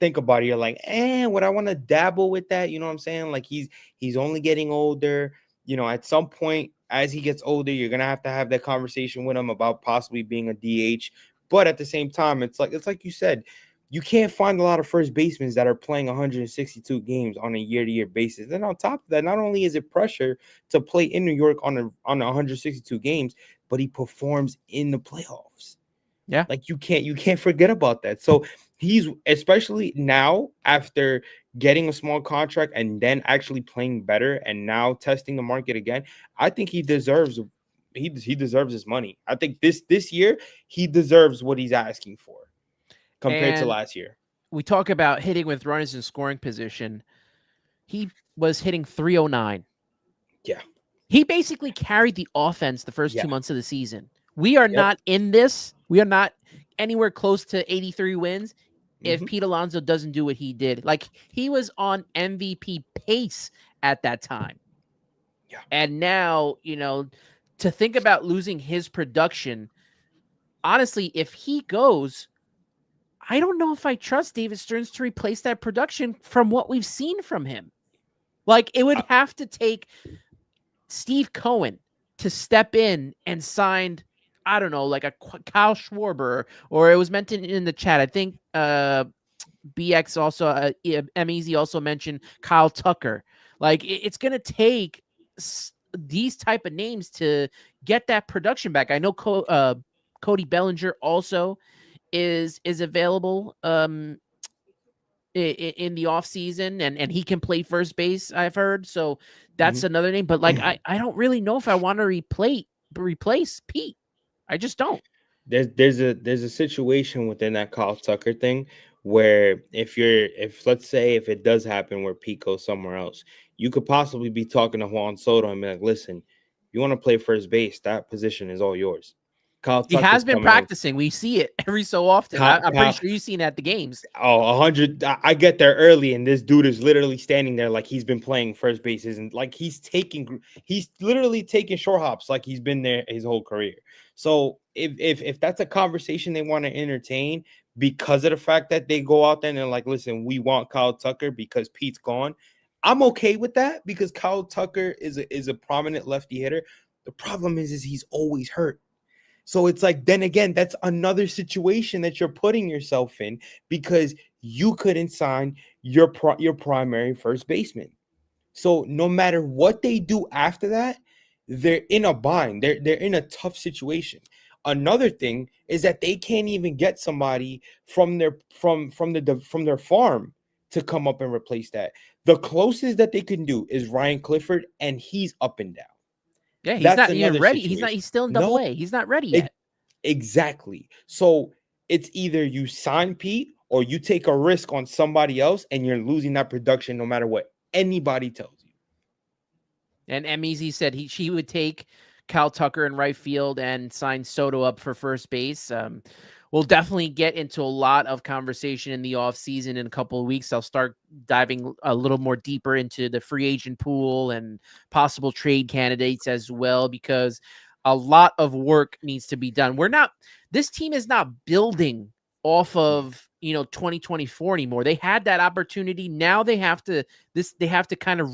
think about it. You're like, would I want to dabble with that? You know what I'm saying? Like he's only getting older. At some point as he gets older, you're gonna have to have that conversation with him about possibly being a DH. But at the same time, it's like you said. You can't find a lot of first basemen that are playing 162 games on a year-to-year basis. And on top of that, not only is it pressure to play in New York on 162 games, but he performs in the playoffs. Yeah. Like you can't forget about that. So he's, especially now after getting a small contract and then actually playing better and now testing the market again, I think he deserves his money. I think this year he deserves what he's asking for compared to And last year. we talk about hitting with runners in scoring position. He was hitting 309. Yeah. He basically carried the offense the first Yeah. 2 months of the season. We are Yep. not in this. We are not anywhere close to 83 wins if Hmm. Pete Alonso doesn't do what he did. Like, he was on MVP pace at that time. Yeah. And now, to think about losing his production, honestly, if he goes, I don't know if I trust David Stearns to replace that production from what we've seen from him. Like, it would have to take Steve Cohen to step in and signed, I don't know, like a Kyle Schwarber, or it was mentioned in the chat. I think BX also, MEZ also mentioned Kyle Tucker. Like, it's going to take these type of names to get that production back. I know Cody Bellinger also is available in the offseason, and he can play first base, I've heard. So that's Hmm. another name. But like, I don't really know if I want to replace Pete. I just don't. There's a situation within that Kyle Tucker thing where if let's say if it does happen where Pete goes somewhere else, you could possibly be talking to Juan Soto and be like, listen, you want to play first base, that position is all yours. Kyle He Tucker's has been coming in. practicing. We see it every so often. Kyle, I'm pretty Kyle, sure you've seen it at the games. Oh, 100. I get there early, and this dude is literally standing there like he's been playing first bases, and like he's literally taking short hops like he's been there his whole career. So if that's a conversation they want to entertain because of the fact that they go out there and they're like, listen, we want Kyle Tucker because Pete's gone, I'm okay with that because Kyle Tucker is a prominent lefty hitter. The problem is he's always hurt. So it's like, then again, that's another situation that you're putting yourself in because you couldn't sign your primary first baseman. So no matter what they do after that, they're in a bind. They're in a tough situation. Another thing is that they can't even get somebody from their farm to come up and replace that. The closest that they can do is Ryan Clifford, and he's up and down. Yeah, he's That's not even another ready. situation. He's still in Double No, A. He's not ready yet. exactly. So it's either you sign Pete or you take a risk on somebody else and you're losing that production no matter what anybody tells you. And MEZ said she would take Kyle Tucker in right field and sign Soto up for first base. We'll definitely get into a lot of conversation in the offseason in a couple of weeks. I'll start diving a little more deeper into the free agent pool and possible trade candidates as well, because a lot of work needs to be done. This team is not building off of 2024 anymore. They had that opportunity. Now they have to kind of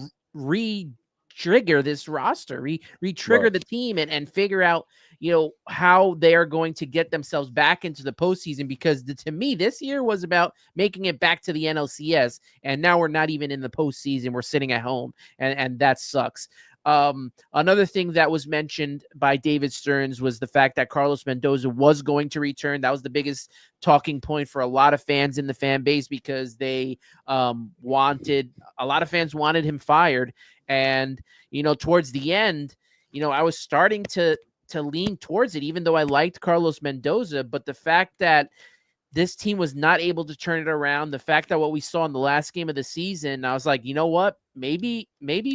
trigger this roster, re-trigger Right. the team and figure out, how they are going to get themselves back into the postseason, because to me, this year was about making it back to the NLCS, and now we're not even in the postseason. We're sitting at home, and that sucks. Another thing that was mentioned by David Stearns was the fact that Carlos Mendoza was going to return. That was the biggest talking point for a lot of fans in the fan base, because they a lot of fans wanted him fired. And, towards the end, I was starting to lean towards it, even though I liked Carlos Mendoza. But the fact that this team was not able to turn it around, the fact that what we saw in the last game of the season, I was like, you know what? Maybe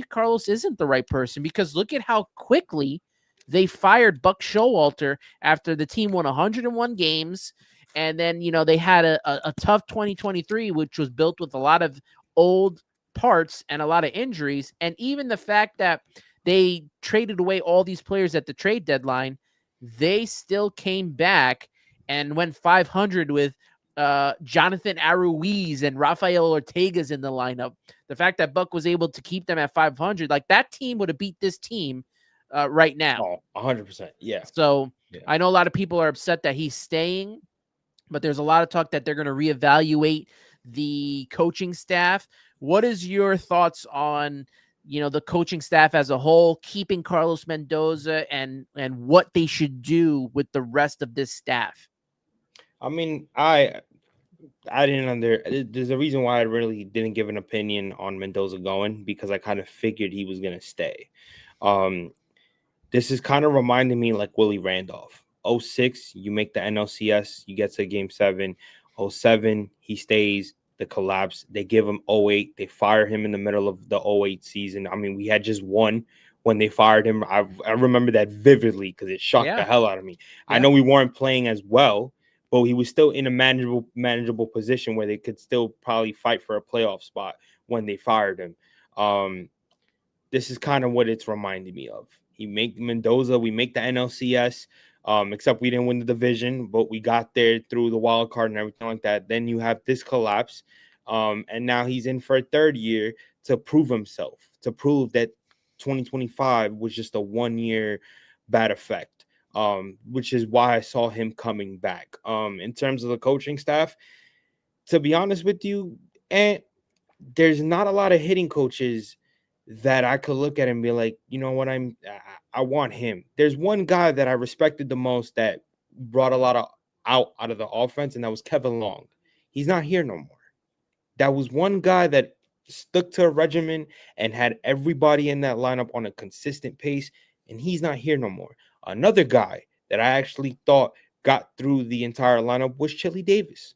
Carlos isn't the right person, because look at how quickly they fired Buck Showalter after the team won 101 games. And then, they had a tough 2023, which was built with a lot of old parts and a lot of injuries. And even the fact that they traded away all these players at the trade deadline, they still came back and went 500 with Jonathan Aruiz and Rafael Ortega's in the lineup. The fact that Buck was able to keep them at 500, like, that team would have beat this team right now. Oh, 100%. Yeah. So Yeah. I know a lot of people are upset that he's staying, but there's a lot of talk that they're going to reevaluate the coaching staff. What is your thoughts on, the coaching staff as a whole, keeping Carlos Mendoza, and what they should do with the rest of this staff? I mean, I didn't there's a reason why I really didn't give an opinion on Mendoza going, because I kind of figured he was gonna stay. Um, this is kind of reminding me like Willie Randolph. '06, you make the NLCS, you get to game 7. '07, he stays, the collapse. They give him '08, they fire him in the middle of the '08 season. I mean, we had just won when they fired him. I remember that vividly because it shocked the Yeah, hell out of me. I yeah. know we weren't playing as well, but he was still in a manageable position where they could still probably fight for a playoff spot when they fired him. Um, this is kind of what it's reminding me of. He make Mendoza, we make the NLCS, except we didn't win the division, but we got there through the wild card and everything like that. Then you have this collapse, and now he's in for a third year to prove himself, to prove that 2025 was just a 1 year bad effect, which is why I saw him coming back. In terms of the coaching staff, to be honest with you, and there's not a lot of hitting coaches that I could look at and be like, you know what, I want him. There's one guy that I respected the most that brought a lot of out of the offense, and that was Kevin Long. He's not here no more. That was one guy that stuck to a regimen and had everybody in that lineup on a consistent pace, and he's not here no more. Another guy that I actually thought got through the entire lineup was Chili Davis.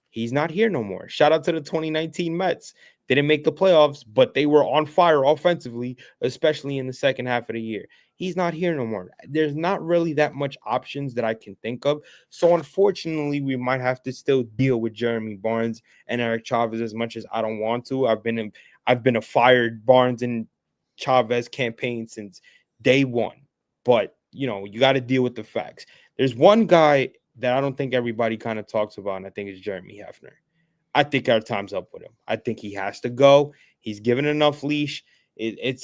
He's not here no more. Shout out to the 2019 Mets. Didn't make the playoffs, but they were on fire offensively, especially in the second half of the year. He's not here no more. There's not really that much options that I can think of. So unfortunately, we might have to still deal with Jeremy Barnes and Eric Chavez as much as I don't want to. I've been a fired Barnes and Chavez campaign since day one. But you got to deal with the facts. There's one guy that I don't think everybody kind of talks about, and I think it's Jeremy Hefner. I think our time's up with him. I think he has to go. He's given enough leash. You just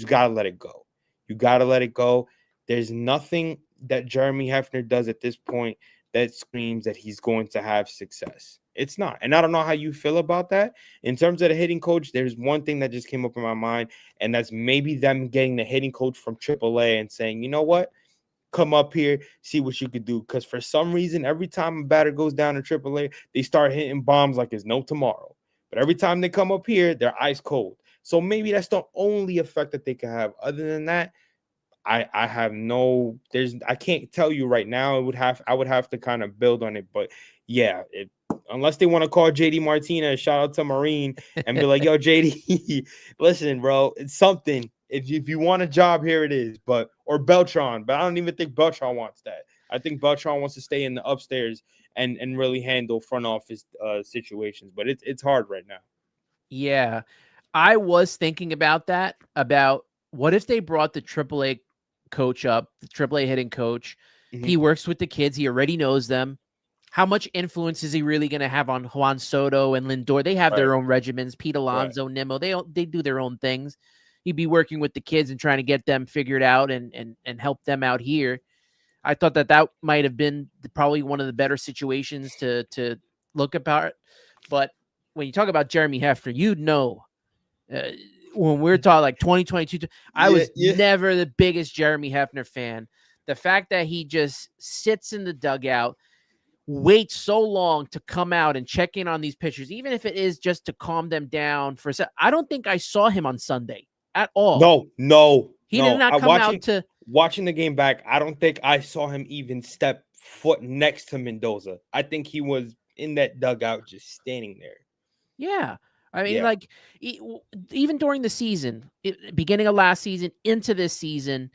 gotta let it go. You gotta let it go. There's nothing that Jeremy Hefner does at this point that screams that he's going to have success. It's not. And I don't know how you feel about that. In terms of the hitting coach, there's one thing that just came up in my mind, and that's maybe them getting the hitting coach from AAA and saying, you know what? Come up here, see what you could do. Because for some reason, every time a batter goes down to AAA, they start hitting bombs like it's no tomorrow. But every time they come up here, they're ice cold. So maybe that's the only effect that they can have. Other than that, I have no. I can't tell you right now. I would have to kind of build on it. But yeah, unless they want to call JD Martinez, shout out to Marine, and be like, yo, JD, listen, bro, it's something. If you want a job, here it is. Or Beltron, but I don't even think Beltron wants that. I think Beltron wants to stay in the upstairs and really handle front office situations. But it's hard right now. Yeah. I was thinking about that, about what if they brought the AAA coach up, the AAA hitting coach. He Mhm. works with the kids. He already knows them. How much influence is he really going to have on Juan Soto and Lindor? They have Right, their own regimens. Pete right, Alonso, Nimmo, they do their own things. He'd be working with the kids and trying to get them figured out and help them out here. I thought that might have been probably one of the better situations to look about. But when you talk about Jeremy Hefner, uh, when we're talking like 2022, I yeah, was yeah. never the biggest Jeremy Hefner fan. The fact that he just sits in the dugout, waits so long to come out and check in on these pitchers, even if it is just to calm them down for a sec. I don't think I saw him on Sunday at all. No, no, He did no. not I come out to. watching the game back. I don't think I saw him even step foot next to Mendoza. I think he was in that dugout just standing there. Yeah. I mean, Yeah, like, even during the season, beginning of last season into this season,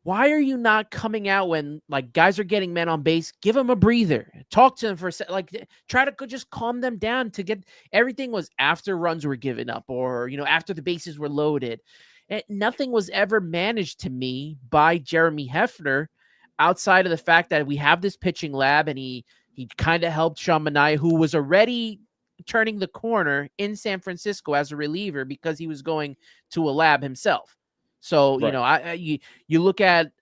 why are you not coming out when like guys are getting men on base? Give them a breather. Talk to them for a sec. Like, try to just calm them down. To get everything was after runs were given up, or after the bases were loaded. Nothing was ever managed to me by Jeremy Hefner, outside of the fact that we have this pitching lab, and he kind of helped Sean Manaea, who was already turning the corner in San Francisco as a reliever because he was going to a lab himself. So, right, you look at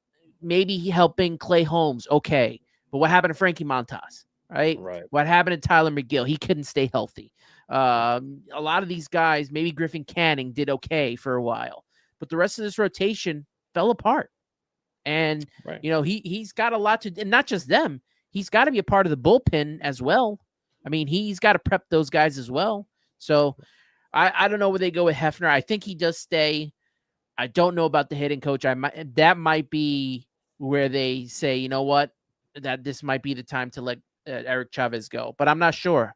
maybe he helping Clay Holmes, okay. But what happened to Frankie Montas, right? right. What happened to Tyler McGill? He couldn't stay healthy. A lot of these guys, maybe Griffin Canning did okay for a while, but the rest of this rotation fell apart. And, Right. he's got a lot to, and not just them, he's got to be a part of the bullpen as well. I mean, he's got to prep those guys as well. So I don't know where they go with Hefner. I think he does stay. I don't know about the hitting coach. That might be where they say, you know what, that this might be the time to let Eric Chavez go, but I'm not sure.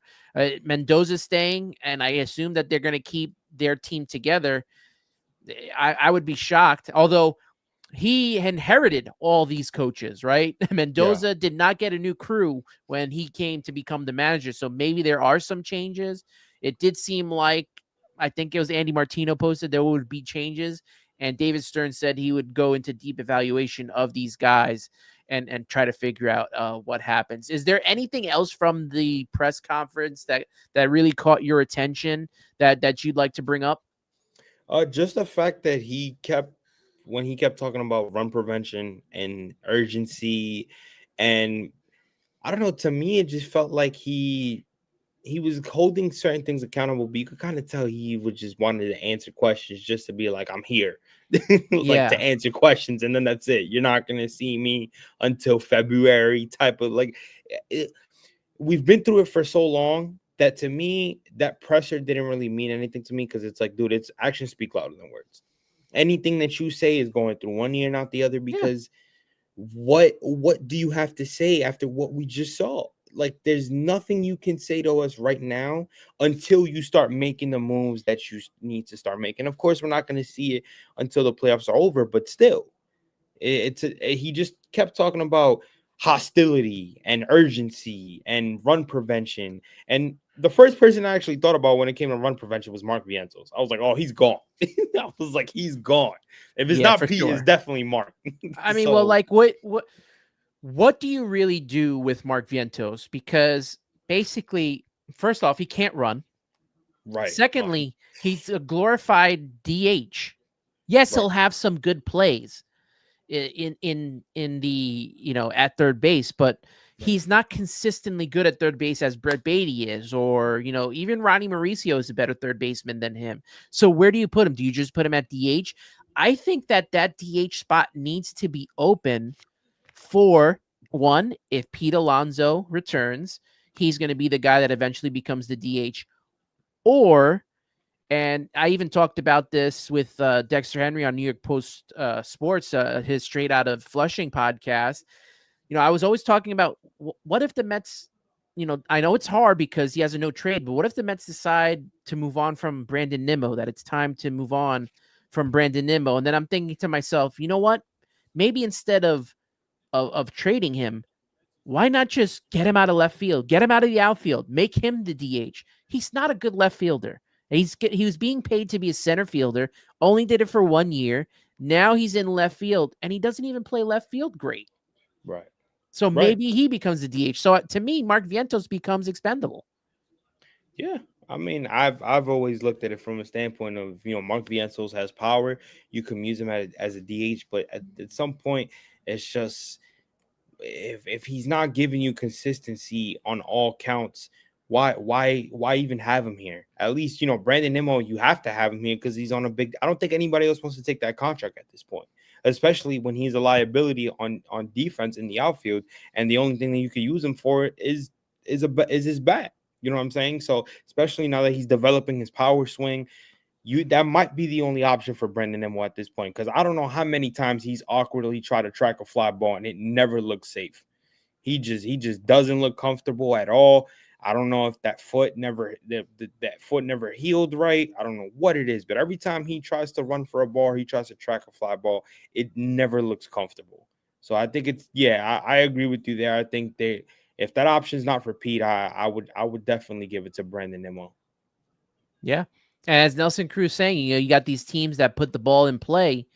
Mendoza's staying, and I assume that they're going to keep their team together. I would be shocked, although he inherited all these coaches, right? Mendoza did not get a new crew when he came to become the manager. So maybe there are some changes. It did seem like, I think it was Andy Martino posted there would be changes. And David Stearns said he would go into deep evaluation of these guys and try to figure out what happens. Is there anything else from the press conference that really caught your attention that you'd like to bring up? Just the fact that when he kept talking about run prevention and urgency, and I don't know, to me it just felt like he was holding certain things accountable, but you could kind of tell he would just wanted to answer questions just to be like, I'm here, like to answer questions, and then that's it. You're not gonna see me until February, type of like. We've been through it for so long that to me that pressure didn't really mean anything to me, because it's like, dude, it's actions speak louder than words. Anything that you say is going through one ear, not the other, because what do you have to say after what we just saw? Like, there's nothing you can say to us right now until you start making the moves that you need to start making. Of course, we're not going to see it until the playoffs are over, but still, he just kept talking about hostility and urgency and run prevention. And the first person I actually thought about when it came to run prevention was Mark Vientos. I was like, oh, he's gone. I was like, he's gone. If it's not Pete, it's definitely Mark. I mean, well, like what do you really do with Mark Vientos? Because basically, first off, he can't run. Right. Secondly, he's a glorified DH. Yes, he'll have some good plays in the at third base, but he's not consistently good at third base as Brett Beatty is, or even Ronnie Mauricio is a better third baseman than him. So where do you put him? Do you just put him at DH? I think that DH spot needs to be open for one. If Pete Alonso returns, he's going to be the guy that eventually becomes the DH. Or, and I even talked about this with Dexter Henry on New York Post Sports, his Straight Out of Flushing podcast. I was always talking about what if the Mets, I know it's hard because he has a no trade, but what if the Mets decide to move on from Brandon Nimmo, that it's time to move on from Brandon Nimmo? And then I'm thinking to myself, you know what? Maybe instead of trading him, why not just get him out of left field, get him out of the outfield, make him the DH? He's not a good left fielder. He was being paid to be a center fielder, only did it for 1 year. Now he's in left field, and he doesn't even play left field great. Right. So maybe he becomes the DH. So to me, Mark Vientos becomes expendable. Yeah. I mean, I've always looked at it from a standpoint of, Mark Vientos has power. You can use him as a DH, but at some point, it's just, if he's not giving you consistency on all counts, why even have him here? At least, Brandon Nimmo, you have to have him here because he's on a big. I don't think anybody else wants to take that contract at this point, especially when he's a liability on defense in the outfield, and the only thing that you could use him for is his bat. You know what I'm saying? So especially now that he's developing his power swing, that might be the only option for Brandon Nimmo at this point, because I don't know how many times he's awkwardly tried to track a fly ball and it never looks safe. He just doesn't look comfortable at all. I don't know if that foot never healed right. I don't know what it is, but every time he tries to run for a ball, he tries to track a fly ball, it never looks comfortable. So I think I agree with you there. I think if that option is not for Pete, I would definitely give it to Brandon Nimmo. Yeah. As Nelson Cruz saying, you got these teams that put the ball in play.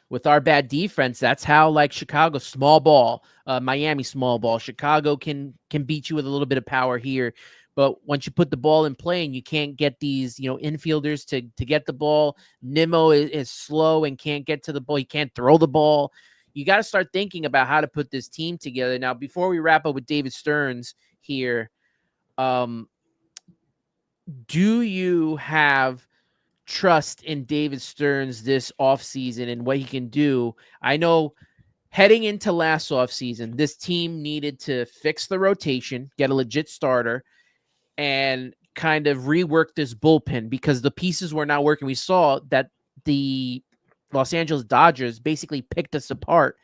With our bad defense, that's how, like, Chicago, small ball, Miami, small ball. Chicago can beat you with a little bit of power here. But once you put the ball in play and you can't get these, infielders to get the ball, Nimmo is slow and can't get to the ball. He can't throw the ball. You got to start thinking about how to put this team together. Now, before we wrap up with David Stearns here, do you have trust in David Stearns this offseason and what he can do? I know heading into last offseason, this team needed to fix the rotation, get a legit starter, and kind of rework this bullpen because the pieces were not working. We saw that the Los Angeles Dodgers basically picked us apart.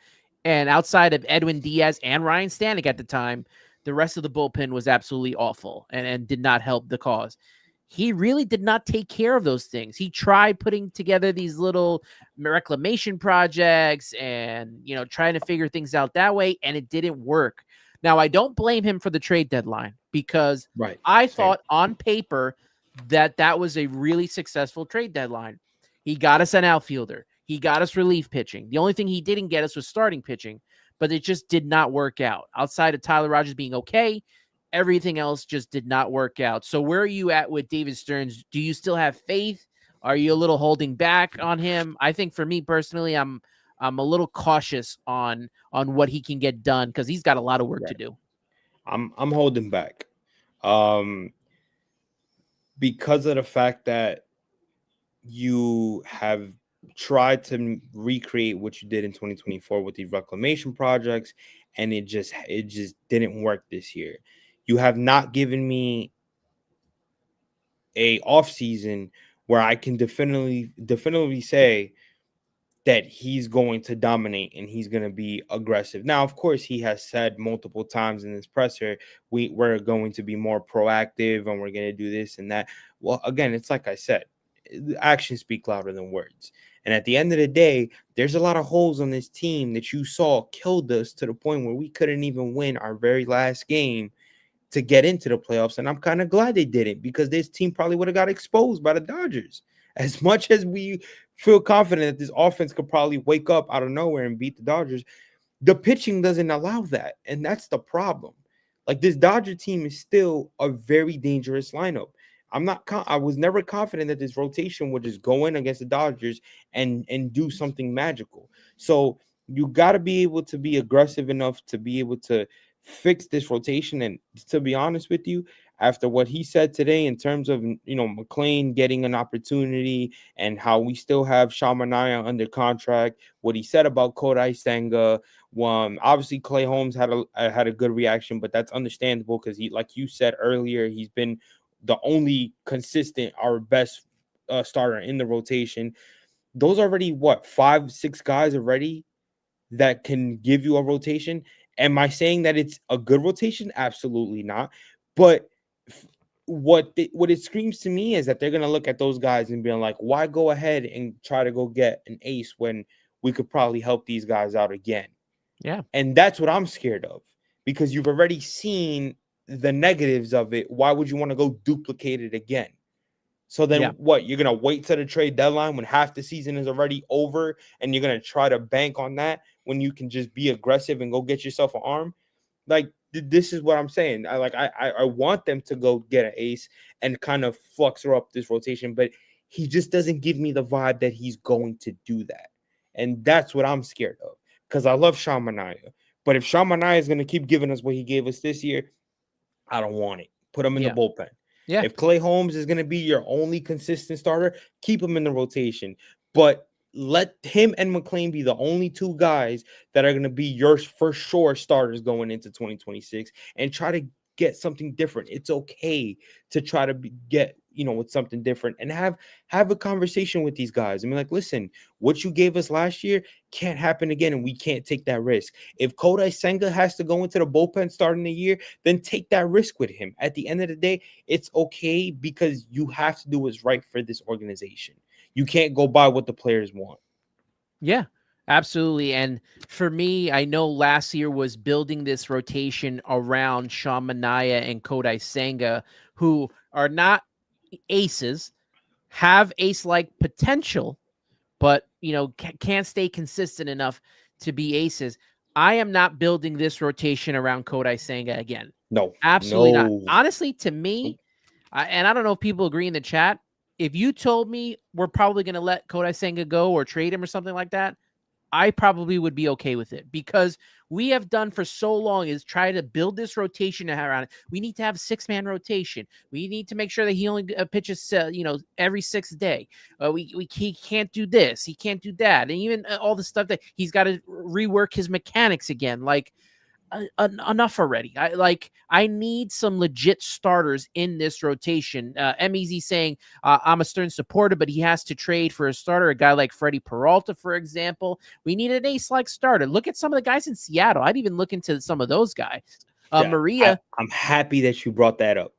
And outside of Edwin Diaz and Ryan Stanek at the time, the rest of the bullpen was absolutely awful and did not help the cause. He really did not take care of those things. He tried putting together these little reclamation projects and, trying to figure things out that way, and it didn't work. Now, I don't blame him for the trade deadline because Right. I Same. thought on paper that was a really successful trade deadline. He got us an outfielder. He got us relief pitching. The only thing he didn't get us was starting pitching, but it just did not work out. Outside of Tyler Rogers being okay, everything else just did not work out. So where are you at with David Stearns? Do you still have faith? Are you a little holding back on him? I think for me personally, I'm a little cautious on what he can get done because he's got a lot of work to do. I'm holding back. Because of the fact that you have tried to recreate what you did in 2024 with these reclamation projects, and it just didn't work this year. You have not given me a off season where I can definitively say that he's going to dominate and he's going to be aggressive. Now, of course, he has said multiple times in this presser, we're going to be more proactive and we're going to do this and that. Well, again, it's like I said, actions speak louder than words. And at the end of the day, there's a lot of holes on this team that you saw killed us to the point where we couldn't even win our very last game to get into the playoffs. And I'm kind of glad they didn't, because this team probably would have got exposed by the Dodgers. As much as we feel confident that this offense could probably wake up out of nowhere and beat the Dodgers, the pitching doesn't allow that. And that's the problem. Like, this Dodger team is still a very dangerous lineup. I was never confident that this rotation would just go in against the Dodgers and do something magical. So you got to be able to be aggressive enough to be able to fix this rotation. And to be honest with you, after what he said today in terms of, McLean getting an opportunity and how we still have Shamanaya under contract, what he said about Kodai Senga, obviously Clay Holmes had a good reaction, but that's understandable because he, like you said earlier, he's been the only consistent, our best starter in the rotation. Those already 5-6 guys already that can give you a rotation. Am I saying that it's a good rotation? Absolutely not. But what it screams to me is that they're going to look at those guys and be like, why go ahead and try to go get an ace when we could probably help these guys out again? Yeah. And that's what I'm scared of, because you've already seen the negatives of it. Why would you want to go duplicate it again? So then what? You're going to wait till the trade deadline when half the season is already over and you're going to try to bank on that when you can just be aggressive and go get yourself an arm? Like, this is what I'm saying. I want them to go get an ace and kind of fluxer up this rotation, but he just doesn't give me the vibe that he's going to do that. And that's what I'm scared of, because I love Shamanaya. But if Shamanaya is going to keep giving us what he gave us this year, I don't want it. Put him in the bullpen. Yeah. If Clay Holmes is going to be your only consistent starter, keep him in the rotation. But let him and McLean be the only two guys that are going to be your for sure starters going into 2026, and try to get something different. It's okay to try to get, with something different, and have a conversation with these guys. I mean, like, listen, what you gave us last year can't happen again, and we can't take that risk. If Kodai Senga has to go into the bullpen starting the year, then take that risk with him. At the end of the day, it's okay, because you have to do what's right for this organization. You can't go by what the players want. Yeah, absolutely. And for me, I know last year was building this rotation around Shamanaya and Kodai Senga, who are not aces, have ace-like potential, but, can't stay consistent enough to be aces. I am not building this rotation around Kodai Senga again. No, absolutely not. Honestly, to me, and I don't know if people agree in the chat, if you told me we're probably going to let Kodai Senga go or trade him or something like that, I probably would be okay with it, because we have done for so long is try to build this rotation around it. We need to have a 6-man rotation. We need to make sure that he only pitches, every 6th day. He can't do this. He can't do that. And even all the stuff that he's got to rework his mechanics again. Like, enough already. I need some legit starters in this rotation. MEZ saying I'm a Stearns supporter, but he has to trade for a starter. A guy like Freddie Peralta, for example. We need an ace-like starter. Look at some of the guys in Seattle. I'd even look into some of those guys. Maria. I'm happy that you brought that up.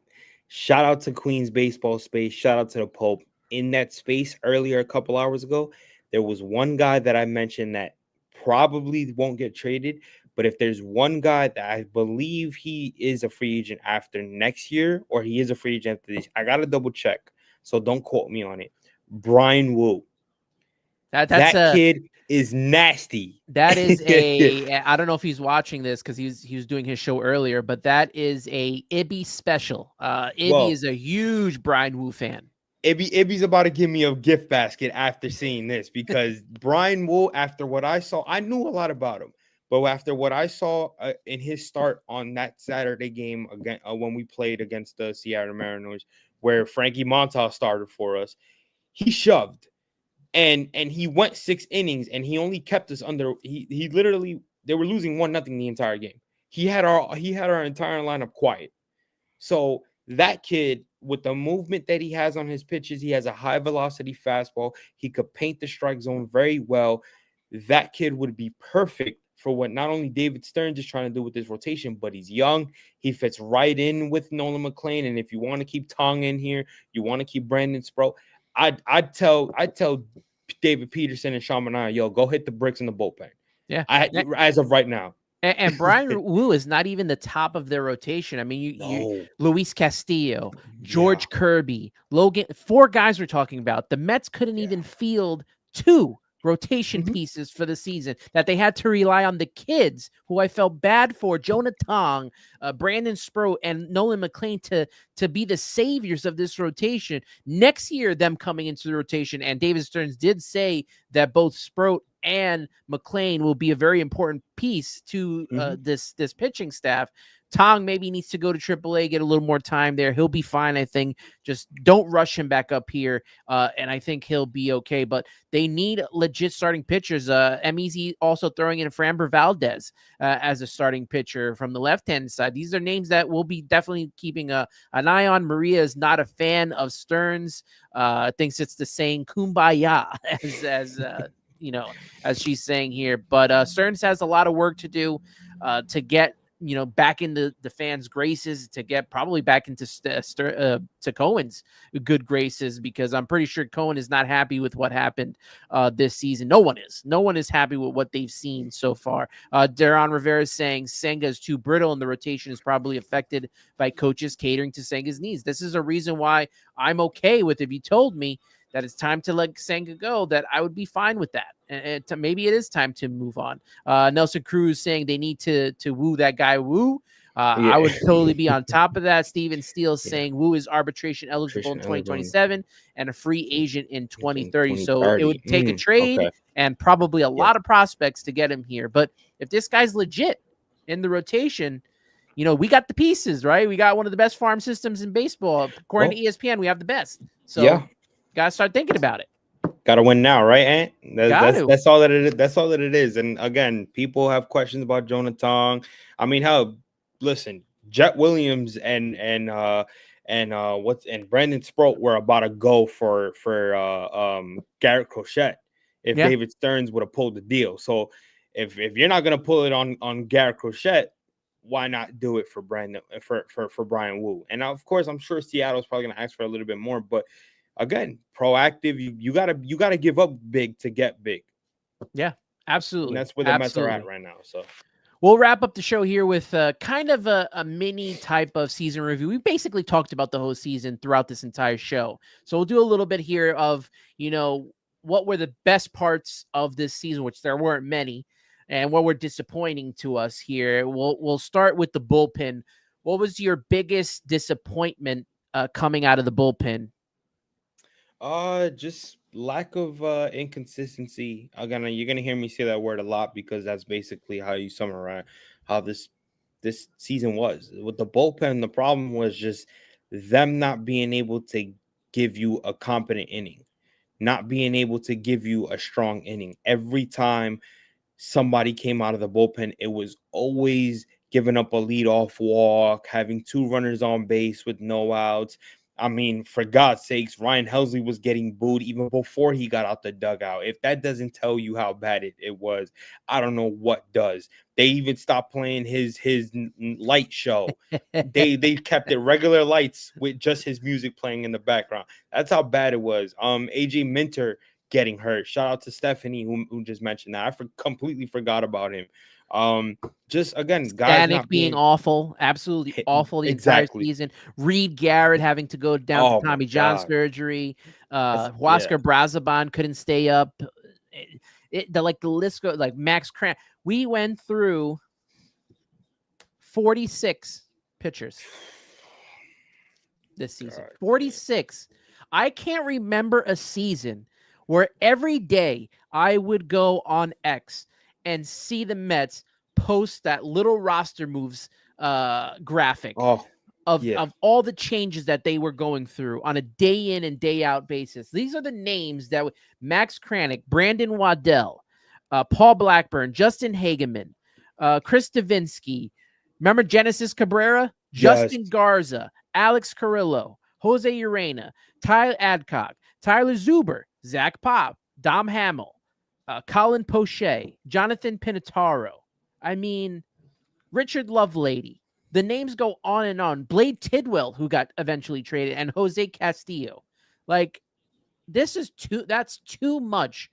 Shout out to Queens Baseball Space. Shout out to the Pope. In that space earlier, a couple hours ago, there was one guy that I mentioned that probably won't get traded. But if there's one guy that I believe he is a free agent after next year, or he is a free agent after this, I got to double check. So don't quote me on it. Brian Wu. That kid is nasty. That is I don't know if he's watching this because he was doing his show earlier, but that is a Ibby special. Ibby is a huge Brian Wu fan. Ibby's about to give me a gift basket after seeing this, because Brian Wu, after what I saw, I knew a lot about him. But after what I saw in his start on that Saturday game again, when we played against the Seattle Mariners, where Frankie Montas started for us, he shoved, and he went 6 innings, and he only kept us under. He literally, they were losing 1-0 the entire game. He had our entire lineup quiet. So that kid, with the movement that he has on his pitches, he has a high velocity fastball. He could paint the strike zone very well. That kid would be perfect for what not only David Stearns is trying to do with this rotation, but he's young. He fits right in with Nolan McLean. And if you want to keep Tong in here, you want to keep Brandon Sproat, I'd tell David Peterson and Sean Manaea, yo, go hit the bricks in the bullpen. Yeah. As of right now. And Brian Wu is not even the top of their rotation. I mean, you Luis Castillo, George Kirby, Logan, 4 guys we're talking about. The Mets couldn't even field 2 rotation pieces for the season, that they had to rely on the kids who I felt bad for, Jonah Tong, Brandon Sproat, and Nolan McLean to be the saviors of this rotation. Next year, them coming into the rotation, and David Stearns did say that both Sproat and McLean will be a very important piece to this pitching staff. Tong maybe needs to go to AAA, get a little more time there. He'll be fine, I think. Just don't rush him back up here, and I think he'll be okay. But they need legit starting pitchers. MEZ also throwing in Framber Valdez as a starting pitcher from the left-hand side. These are names that we'll be definitely keeping an eye on. Maria is not a fan of Stearns. Thinks it's the saying "kumbaya" as she's saying here. But Stearns has a lot of work to do to get back into the fans' graces, to get probably back into to Cohen's good graces, because I'm pretty sure Cohen is not happy with what happened this season. No one is happy with what they've seen so far. Daron Rivera is saying Senga is too brittle and the rotation is probably affected by coaches catering to Senga's needs. This is a reason why I'm okay with, if you told me that it's time to let Senga go, that I would be fine with that. And maybe it is time to move on. Nelson Cruz saying they need to woo that guy Wu. I would totally be on top of that. Steven Steele saying Wu is arbitration eligible in 2027 and a free agent in 2030. So it would take a trade and probably a lot of prospects to get him here. But if this guy's legit in the rotation, we got the pieces, right? We got one of the best farm systems in baseball. According to ESPN, we have the best. So gotta start thinking about it. Gotta win now, right, Ant? That's all that it is. That's all that it is. And again, people have questions about Jonah Tong. I mean, listen, Jet Williams and Brandon Sproat were about to go for Garrett Crochet if David Stearns would have pulled the deal. So if you're not gonna pull it on Garrett Crochet, why not do it for Brandon for Brian Wu? And of course, I'm sure Seattle's probably gonna ask for a little bit more, but again, proactive. You gotta give up big to get big. Yeah, absolutely. And that's where the Mets are at right now. So we'll wrap up the show here with kind of a mini type of season review. We basically talked about the whole season throughout this entire show. So we'll do a little bit here of, what were the best parts of this season, which there weren't many, and what were disappointing to us here. We'll start with the bullpen. What was your biggest disappointment coming out of the bullpen? Just lack of inconsistency. Again, you're gonna hear me say that word a lot because that's basically how you summarize how this season was. With the bullpen, the problem was just them not being able to give you a competent inning, not being able to give you a strong inning. Every time somebody came out of the bullpen, it was always giving up a leadoff walk, having two runners on base with no outs. I mean, for God's sakes, Ryan Helsley was getting booed even before he got out the dugout. If that doesn't tell you how bad it was, I don't know what does. They even stopped playing his light show. They kept it regular lights with just his music playing in the background. That's how bad it was. AJ Minter getting hurt. Shout out to Stephanie who just mentioned that. I completely forgot about him. Just again, guys Stanek not being being awful, absolutely hit. awful the entire Exactly. season. Reed Garrett having to go down to Oh my Tommy John God. surgery. Yeah. Huascar Brazaban couldn't stay up. The list goes, like Max Cran. We went through 46 pitchers this season. God. 46. I can't remember a season where every day I would go on X and see the Mets post that little roster moves graphic Oh, of yeah. all the changes that they were going through on a day in and day out basis. These are the names that Max Kranick, Brandon Waddell, Paul Blackburn, Justin Hageman, Chris Davinsky. Remember Genesis Cabrera? Yes. Justin Garza, Alex Carrillo, Jose Urena, Tyler Adcock, Tyler Zuber, Zach Pop, Dom Hamill, Colin Poche, Jonathan Pinataro. I mean, Richard Lovelady. The names go on and on. Blade Tidwell, who got eventually traded, and Jose Castillo. Like, that's too much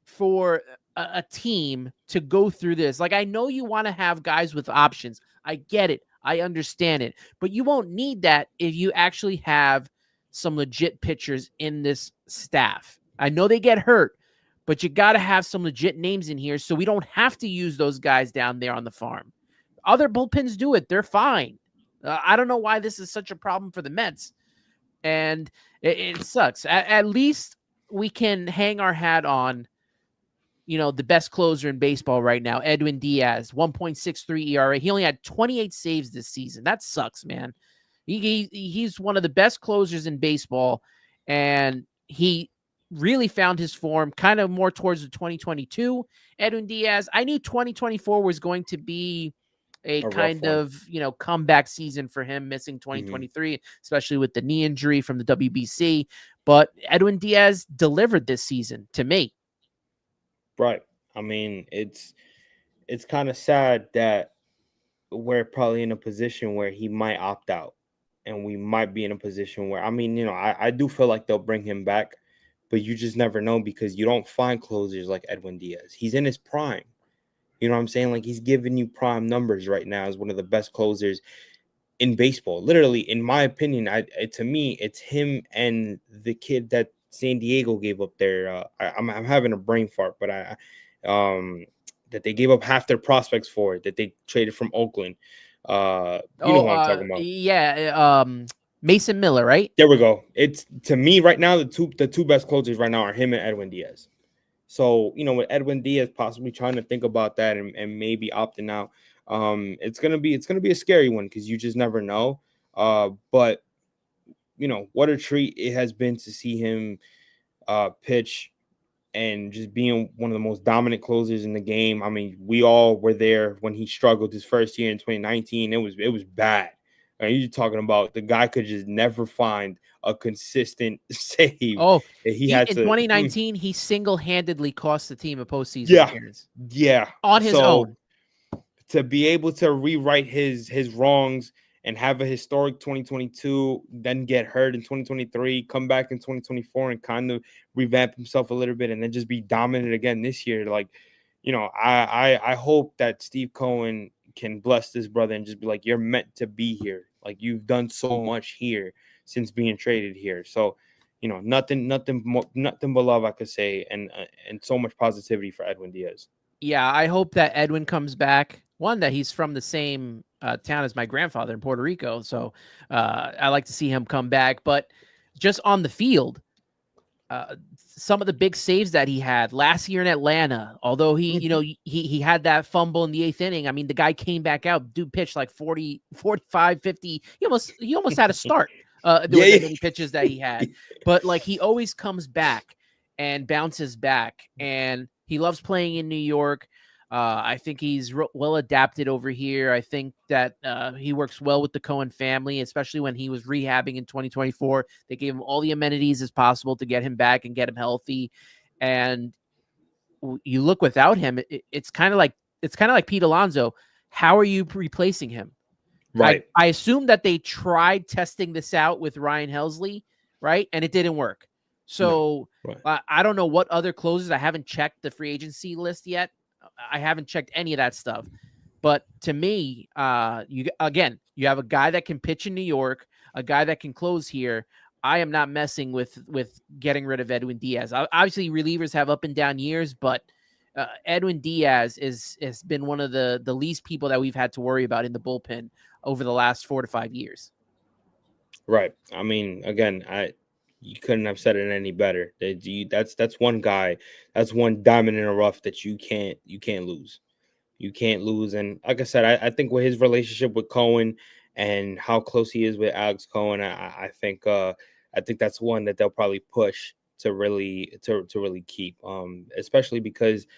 for a team to go through this. Like, I know you want to have guys with options. I get it. I understand it. But you won't need that if you actually have some legit pitchers in this staff. I know they get hurt, but you got to have some legit names in here so we don't have to use those guys down there on the farm. Other bullpens do it. They're fine. I don't know why this is such a problem for the Mets. And it sucks. At least we can hang our hat on, the best closer in baseball right now, Edwin Diaz, 1.63 ERA. He only had 28 saves this season. That sucks, man. He's one of the best closers in baseball, and he really found his form kind of more towards the 2022. Edwin Diaz, I knew 2024 was going to be a kind of, comeback season for him, missing 2023, especially with the knee injury from the WBC. But Edwin Diaz delivered this season to me. Right. I mean, it's kind of sad that we're probably in a position where he might opt out, and we might be in a position where, I mean, I do feel like they'll bring him back, but you just never know because you don't find closers like Edwin Diaz. He's in his prime. You know what I'm saying? Like, he's giving you prime numbers right now as one of the best closers in baseball. Literally, in my opinion, to me, it's him and the kid that San Diego gave up their. I'm having a brain fart, but that they gave up half their prospects for, that they traded from Oakland. You know what I'm talking about? Yeah, Mason Miller, right? There we go. It's, to me right now, the two best closers right now are him and Edwin Diaz. So, with Edwin Diaz possibly trying to think about that and maybe opting out, it's gonna be a scary one because you just never know. But what a treat it has been to see him pitch and just being one of the most dominant closers in the game. I mean, we all were there when he struggled his first year in 2019. It was bad. You're talking about the guy could just never find a consistent save. Oh, he had in to 2019, he single-handedly cost the team a postseason Yeah. appearance. Yeah. On his own. To be able to rewrite his wrongs and have a historic 2022, then get hurt in 2023, come back in 2024 and kind of revamp himself a little bit, and then just be dominant again this year. Like, I hope that Steve Cohen can bless this brother and just be like, you're meant to be here. Like, you've done so much here since being traded here. So, nothing but love I could say, and so much positivity for Edwin Diaz. Yeah, I hope that Edwin comes back. One, that he's from the same town as my grandfather in Puerto Rico. So I like to see him come back. But just on the field, some of the big saves that he had last year in Atlanta, although he had that fumble in the 8th inning. I mean, the guy came back out, dude pitched like 40, 45, 50. He almost had a start. There Yeah, were that yeah. many pitches that he had, but like he always comes back and bounces back, and he loves playing in New York. I think he's well adapted over here. I think that he works well with the Cohen family, especially when he was rehabbing in 2024. They gave him all the amenities as possible to get him back and get him healthy. And you look without him, it's kind of like Pete Alonso. How are you replacing him? Right. I assume that they tried testing this out with Ryan Helsley, right? And it didn't work. So No. Right. I don't know what other closers. I haven't checked the free agency list yet. I haven't checked any of that stuff. But to me, you have a guy that can pitch in New York, a guy that can close here. I am not messing with getting rid of Edwin Diaz. Obviously, relievers have up and down years, but Edwin Diaz has been one of the least people that we've had to worry about in the bullpen over the last 4 to 5 years. Right. I mean, again, you couldn't have said it any better. That's one guy, that's one diamond in the rough that you can't lose. You can't lose. And like I said, I think with his relationship with Cohen and how close he is with Alex Cohen, I think that's one that they'll probably push to really keep. Especially because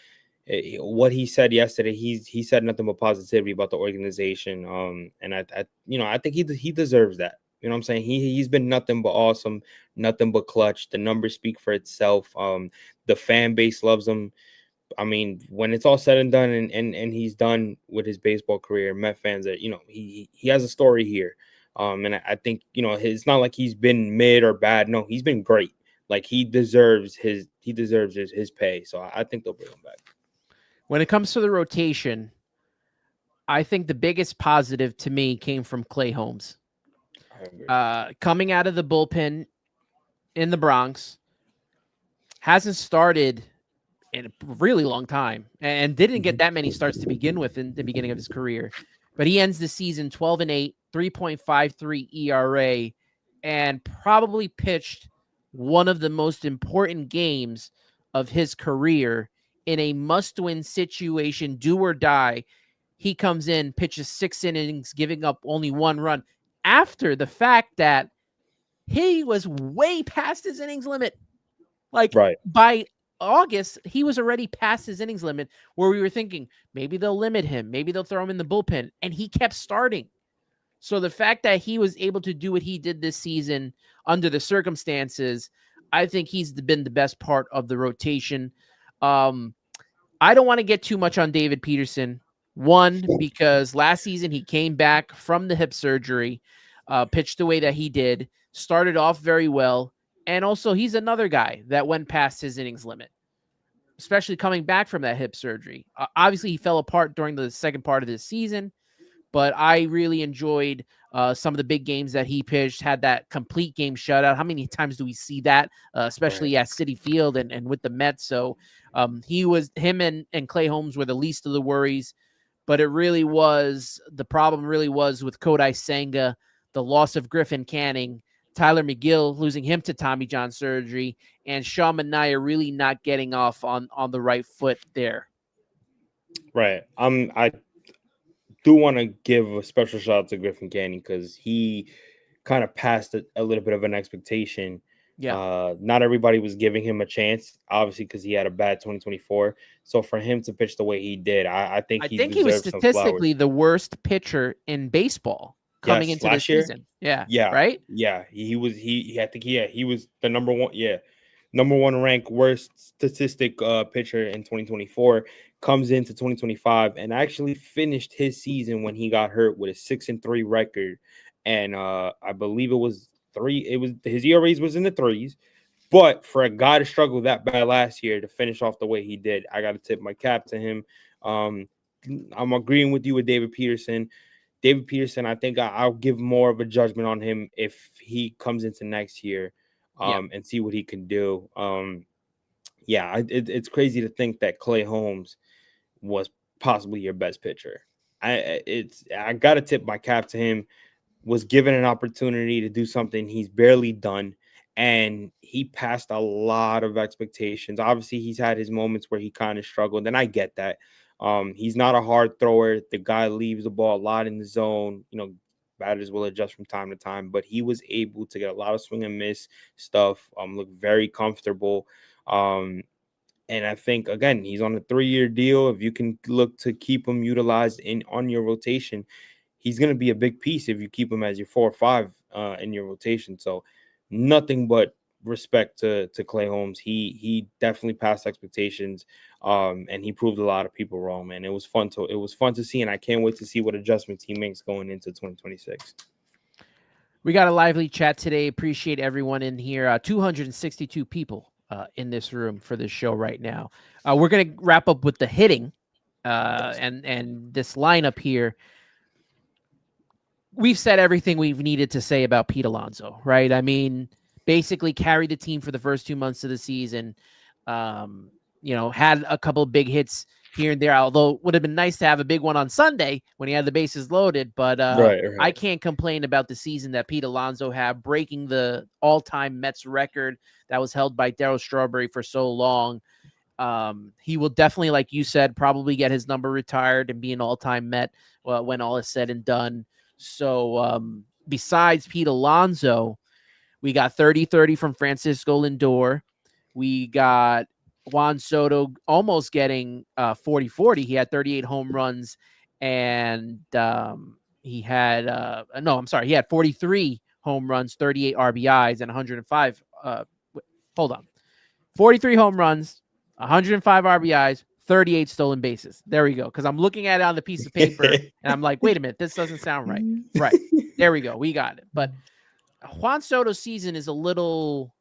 what he said yesterday, he said nothing but positivity about the organization. And I think he deserves that. You know what I'm saying? He's been nothing but awesome, nothing but clutch. The numbers speak for itself. The fan base loves him. I mean, when it's all said and done, and he's done with his baseball career, Met fans are, he has a story here. And I think, it's not like he's been mid or bad. No, he's been great. Like he deserves his pay. So I think they'll bring him back. When it comes to the rotation, I think the biggest positive to me came from Clay Holmes. Coming out of the bullpen in the Bronx, hasn't started in a really long time and didn't get that many starts to begin with in the beginning of his career. But he ends the season 12-8, 3.53 ERA, and probably pitched one of the most important games of his career in a must-win situation, do or die. He comes in, pitches 6 innings, giving up only 1 run after the fact that he was way past his innings limit. Like by August, he was already past his innings limit, where we were thinking maybe they'll limit him, maybe they'll throw him in the bullpen, and he kept starting. So the fact that he was able to do what he did this season under the circumstances, I think he's been the best part of the rotation. I don't want to get too much on David Peterson. One, because last season he came back from the hip surgery, pitched the way that he did, started off very well. And also, he's another guy that went past his innings limit, especially coming back from that hip surgery. Obviously, he fell apart during the second part of this season, but I really enjoyed some of the big games that he pitched, had that complete game shutout. How many times do we see that, especially at Citi Field and with the Mets? So him and Clay Holmes were the least of the worries, but the problem really was with Kodai Senga, the loss of Griffin Canning, Tyler McGill losing him to Tommy John surgery, and Sean Manaea really not getting off on the right foot there. Right. I do want to give a special shout out to Griffin Canning because he kind of passed a little bit of an expectation. Yeah. Not everybody was giving him a chance, obviously, because he had a bad 2024. So for him to pitch the way he did, I think he was statistically the worst pitcher in baseball coming into this season. Yeah. Right. Yeah. He was the number one ranked worst statistic pitcher in 2024. Comes into 2025 and actually finished his season when he got hurt with a 6-3 record. And I believe it was his ERAs was in the 3s. But for a guy to struggle that bad last year to finish off the way he did, I got to tip my cap to him. I'm agreeing with you with David Peterson. David Peterson, I think I'll give more of a judgment on him if he comes into next year and see what he can do. It's crazy to think that Clay Holmes was possibly your best pitcher. I got to tip my cap to him. Was given an opportunity to do something he's barely done, and he passed a lot of expectations. Obviously, he's had his moments where he kind of struggled, and I get that. He's not a hard thrower. The guy leaves the ball a lot in the zone. Batters will adjust from time to time, but he was able to get a lot of swing and miss stuff. Look very comfortable. And I think, again, he's on a 3-year deal. If you can look to keep him utilized on your rotation, he's going to be a big piece if you keep him as your 4 or 5 in your rotation. So nothing but respect to Clay Holmes. He definitely passed expectations, and he proved a lot of people wrong, man. It was fun to see, and I can't wait to see what adjustments he makes going into 2026. We got a lively chat today. Appreciate everyone in here. 262 people in this room for this show right now. We're going to wrap up with the hitting and this lineup here. We've said everything we've needed to say about Pete Alonso, right? I mean, basically carried the team for the first 2 months of the season. Had a couple of big hits here and there, although it would have been nice to have a big one on Sunday when he had the bases loaded. But Right. I can't complain about the season that Pete Alonso had, breaking the all-time Mets record that was held by Darryl Strawberry for so long. He will definitely, like you said, probably get his number retired and be an all-time Met when all is said and done. So besides Pete Alonso, we got 30-30 from Francisco Lindor. We got Juan Soto almost getting 40-40. He had 38 home runs, and he had he had 43 home runs, 38 RBIs, and 105. 43 home runs, 105 RBIs, 38 stolen bases. There we go. Because I'm looking at it on the piece of paper, and I'm like, wait a minute, this doesn't sound right. Right. There we go. We got it. But Juan Soto's season is a little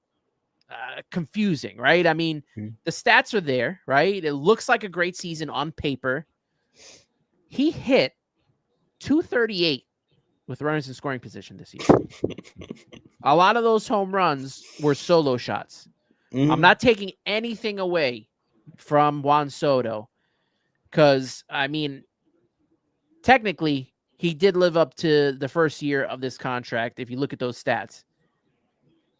confusing, right? I mean, the stats are there, right? It looks like a great season on paper. He hit 238 with runners in scoring position this year. A lot of those home runs were solo shots. I'm not taking anything away from Juan Soto because, I mean, technically, he did live up to the first year of this contract if you look at those stats.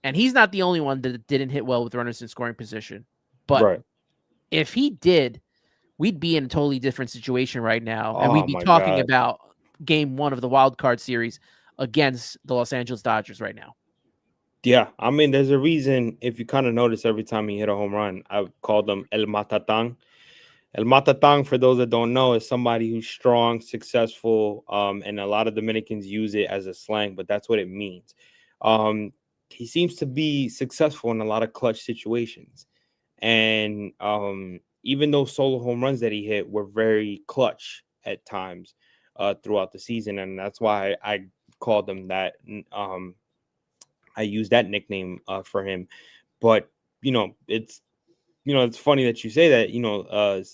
And he's not the only one that didn't hit well with runners in scoring position. But if he did, we'd be in a totally different situation right now. And we'd be talking about game 1 of the wild card series against the Los Angeles Dodgers right now. Yeah, I mean, there's a reason. If you kind of notice, every time he hit a home run, I've called him El Matatang. El Matatang, for those that don't know, is somebody who's strong, successful, and a lot of Dominicans use it as a slang, but that's what it means. He seems to be successful in a lot of clutch situations. And even those solo home runs that he hit were very clutch at times throughout the season. And that's why I called him that. I use that nickname for him. But, it's funny that you say that,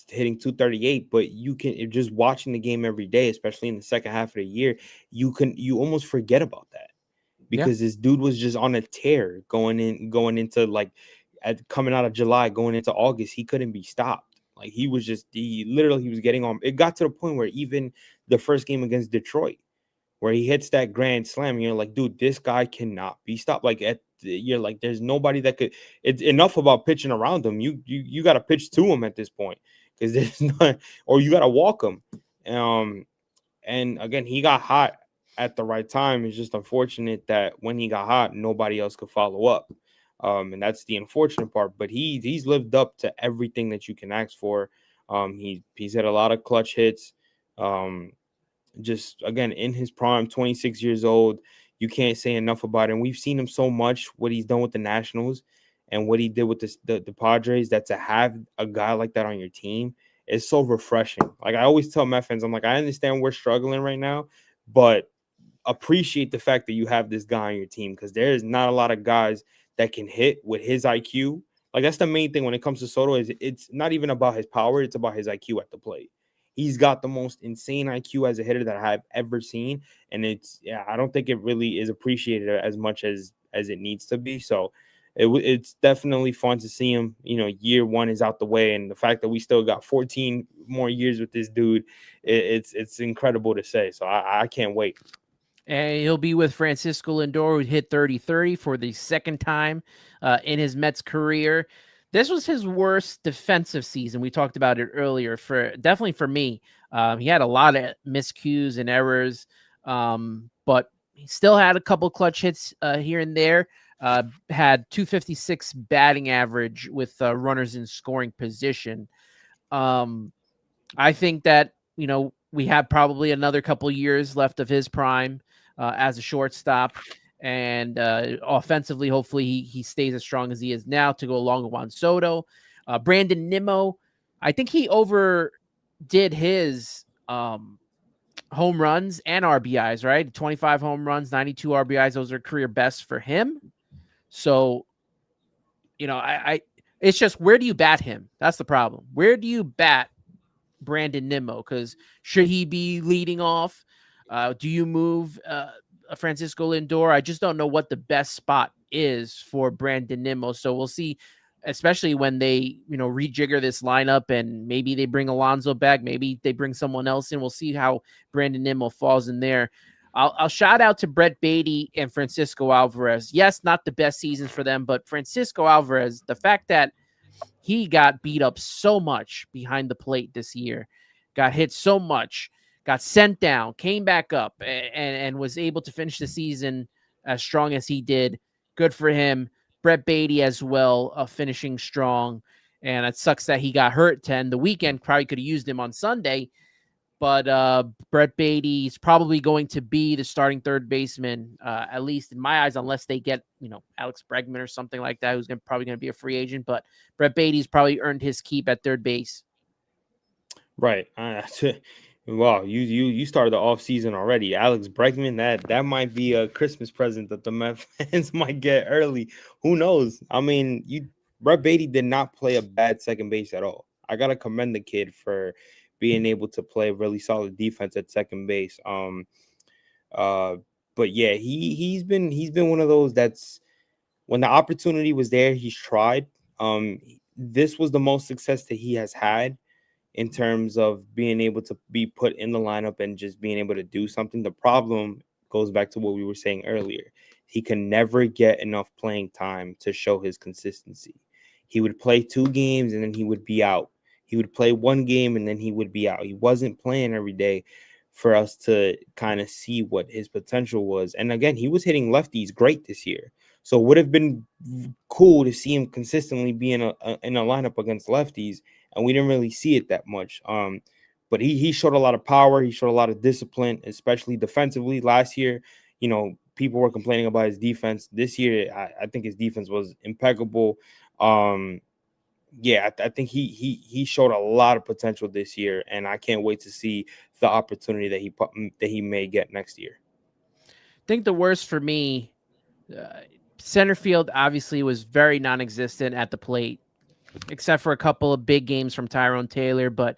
hitting 238, but if just watching the game every day, especially in the second half of the year, you almost forget about that because this dude was just on a tear going into coming out of July, going into August. He couldn't be stopped. Like he was getting on. It got to the point where even the first game against Detroit, where he hits that grand slam, and you're like, dude, this guy cannot be stopped. You're like, there's nobody that could. It's enough about pitching around him. You got to pitch to him at this point because there's not, or you got to walk him. And again, he got hot at the right time. It's just unfortunate that when he got hot, nobody else could follow up. And that's the unfortunate part. But he's lived up to everything that you can ask for. He's had a lot of clutch hits. Just again in his prime, 26 years old. You can't say enough about him. We've seen him so much, what he's done with the Nationals and what he did with the Padres. That to have a guy like that on your team is so refreshing. Like I always tell Met fans, I'm like, I understand we're struggling right now, but appreciate the fact that you have this guy on your team because there is not a lot of guys that can hit with his IQ. Like that's the main thing when it comes to Soto is it's not even about his power. It's about his IQ at the plate. He's got the most insane IQ as a hitter that I've ever seen. And I don't think it really is appreciated as much as it needs to be. So it's definitely fun to see him. Year 1 is out the way. And the fact that we still got 14 more years with this dude, it's incredible to say. So I can't wait. And he'll be with Francisco Lindor, who hit 30-30 for the second time in his Mets career. This was his worst defensive season. We talked about it earlier. Definitely for me, he had a lot of miscues and errors, but he still had a couple clutch hits here and there. Had 256 batting average with runners in scoring position. I think that, we have probably another couple years left of his prime as a shortstop. And offensively, hopefully he stays as strong as he is now to go along with Juan Soto. Brandon Nimmo, I think he overdid his home runs and RBIs, right? 25 home runs, 92 RBIs. Those are career best for him. So, it's just, where do you bat him? That's the problem. Where do you bat Brandon Nimmo? Because should he be leading off? Do you move Francisco Lindor? I just don't know what the best spot is for Brandon Nimmo. So we'll see, especially when they, rejigger this lineup and maybe they bring Alonso back. Maybe they bring someone else in. We'll see how Brandon Nimmo falls in there. I'll shout out to Brett Beatty and Francisco Alvarez. Yes, not the best seasons for them, but Francisco Alvarez, the fact that he got beat up so much behind the plate this year, got hit so much, got sent down, came back up, and was able to finish the season as strong as he did. Good for him. Brett Beatty as well, finishing strong. And it sucks that he got hurt the weekend. Probably could have used him on Sunday. But Brett Beatty is probably going to be the starting third baseman, at least in my eyes, unless they get, Alex Bregman or something like that, who's probably going to be a free agent. But Brett Beatty's probably earned his keep at third base. Right. Wow, you started the offseason already. Alex Bregman, that might be a Christmas present that the Mets fans might get early. Who knows? I mean, Brett Beatty did not play a bad second base at all. I gotta commend the kid for being able to play really solid defense at second base. But yeah, he's been one of those that's, when the opportunity was there, he's tried. This was the most success that he has had in terms of being able to be put in the lineup and just being able to do something. The problem goes back to what we were saying earlier. He can never get enough playing time to show his consistency. He would play 2 games and then he would be out. He would play 1 game and then he would be out. He wasn't playing every day for us to kind of see what his potential was. And again, he was hitting lefties great this year. So it would have been cool to see him consistently be in a lineup against lefties, and we didn't really see it that much. But he showed a lot of power. He showed a lot of discipline, especially defensively. Last year, people were complaining about his defense. This year, I think his defense was impeccable. Yeah, I think he showed a lot of potential this year, and I can't wait to see the opportunity that he may get next year. I think the worst for me, center field obviously was very non-existent at the plate, except for a couple of big games from Tyrone Taylor. But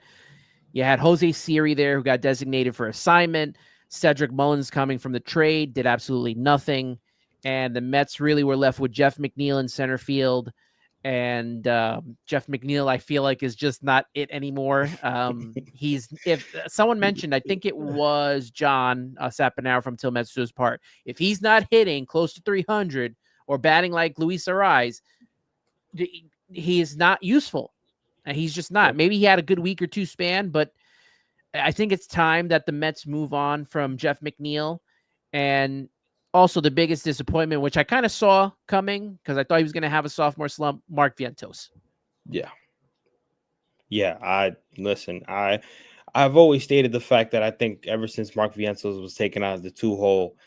you had Jose Siri there, who got designated for assignment. Cedric Mullins, coming from the trade, did absolutely nothing. And the Mets really were left with Jeff McNeil in center field. And Jeff McNeil, I feel like, is just not it anymore. If someone mentioned, I think it was John Sapanaro from Till Mets Studios Park, if he's not hitting close to 300 or batting like Luis Ariz, he is not useful. And he's just not. Maybe he had a good week or two span, but I think it's time that the Mets move on from Jeff McNeil. And also the biggest disappointment, which I kind of saw coming because I thought he was going to have a sophomore slump, Mark Vientos. Yeah. I've always stated the fact that I think ever since Mark Vientos was taken out of the 2-hole,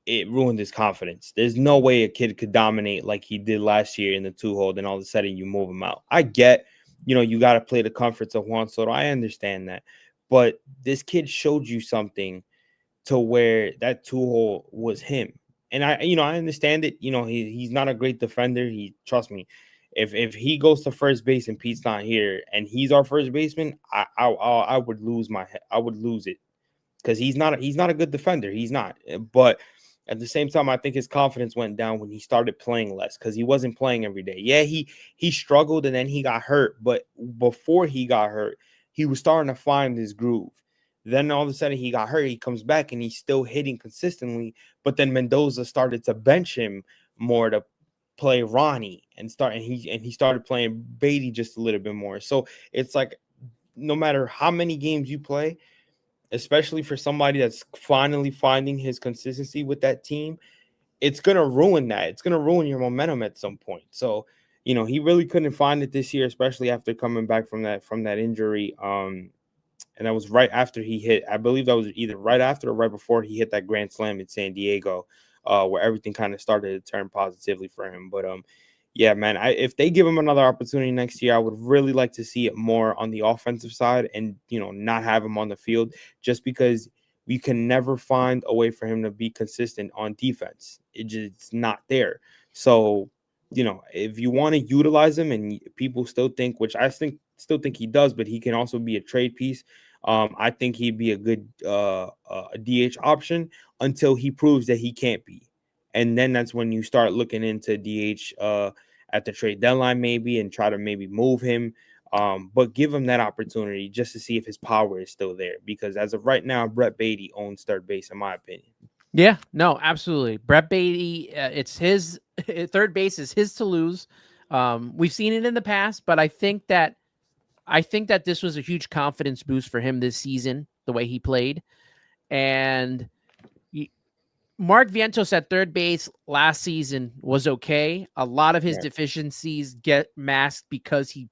it ruined his confidence. There's no way a kid could dominate like he did last year in the 2-hole, then all of a sudden you move him out. I get, you got to play the comforts of Juan Soto. I understand that. But this kid showed you something to where that 2-hole was him. And I understand it. He's not a great defender. Trust me, if he goes to first base and Pete's not here and he's our first baseman, I would lose I would lose it, because he's not a good defender. He's not. But at the same time, I think his confidence went down when he started playing less, because he wasn't playing every day. Yeah, he struggled and then he got hurt. But before he got hurt, he was starting to find his groove. Then all of a sudden he got hurt. He comes back and he's still hitting consistently. But then Mendoza started to bench him more to play Ronnie and he started playing Beatty just a little bit more. So it's like no matter how many games you play, especially for somebody that's finally finding his consistency with that team, it's gonna ruin that. It's gonna ruin your momentum at some point. So, he really couldn't find it this year, especially after coming back from that injury. And that was right after he hit. I believe that was either right after or right before he hit that grand slam in San Diego, where everything kind of started to turn positively for him. But yeah, man, if they give him another opportunity next year, I would really like to see it more on the offensive side and not have him on the field, just because we can never find a way for him to be consistent on defense. It's not there. So, if you want to utilize him, and people still think, which I still think he does, but he can also be a trade piece. I think he'd be a good DH option until he proves that he can't be. And then that's when you start looking into DH at the trade deadline maybe, and try to maybe move him. But give him that opportunity just to see if his power is still there. Because as of right now, Brett Beatty owns third base, in my opinion. Yeah, no, absolutely. Brett Beatty, it's his third base is his to lose. We've seen it in the past, but I think that this was a huge confidence boost for him this season, the way he played. And Mark Vientos at third base last season was okay. A lot of his deficiencies get masked because he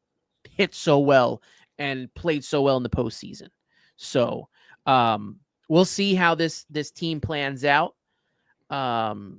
hit so well and played so well in the postseason. So we'll see how this team plans out. Baba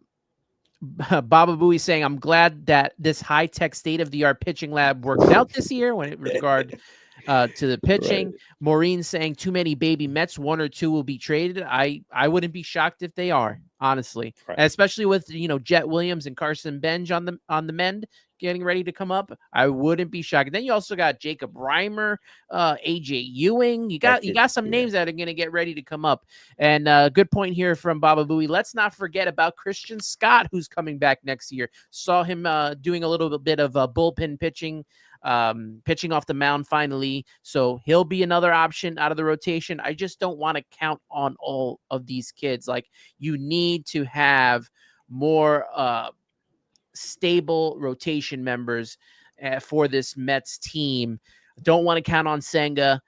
Booey saying, I'm glad that this high-tech state-of-the-art pitching lab worked out this year when it regard to the pitching. Right. Maureen saying too many baby Mets, one or two will be traded. I wouldn't be shocked if they are, honestly, right. Especially with Jet Williams and Carson Benj on the mend getting ready to come up. I wouldn't be shocked. Then you also got Jacob Reimer, AJ Ewing. You got some names that are going to get ready to come up. And good point here from Baba Booey. Let's not forget about Christian Scott, who's coming back next year. Saw him doing a little bit of bullpen pitching. Pitching off the mound finally, so he'll be another option out of the rotation. I just don't want to count on all of these kids. Like, you need to have more stable rotation members for this Mets team. Don't want to count on Senga,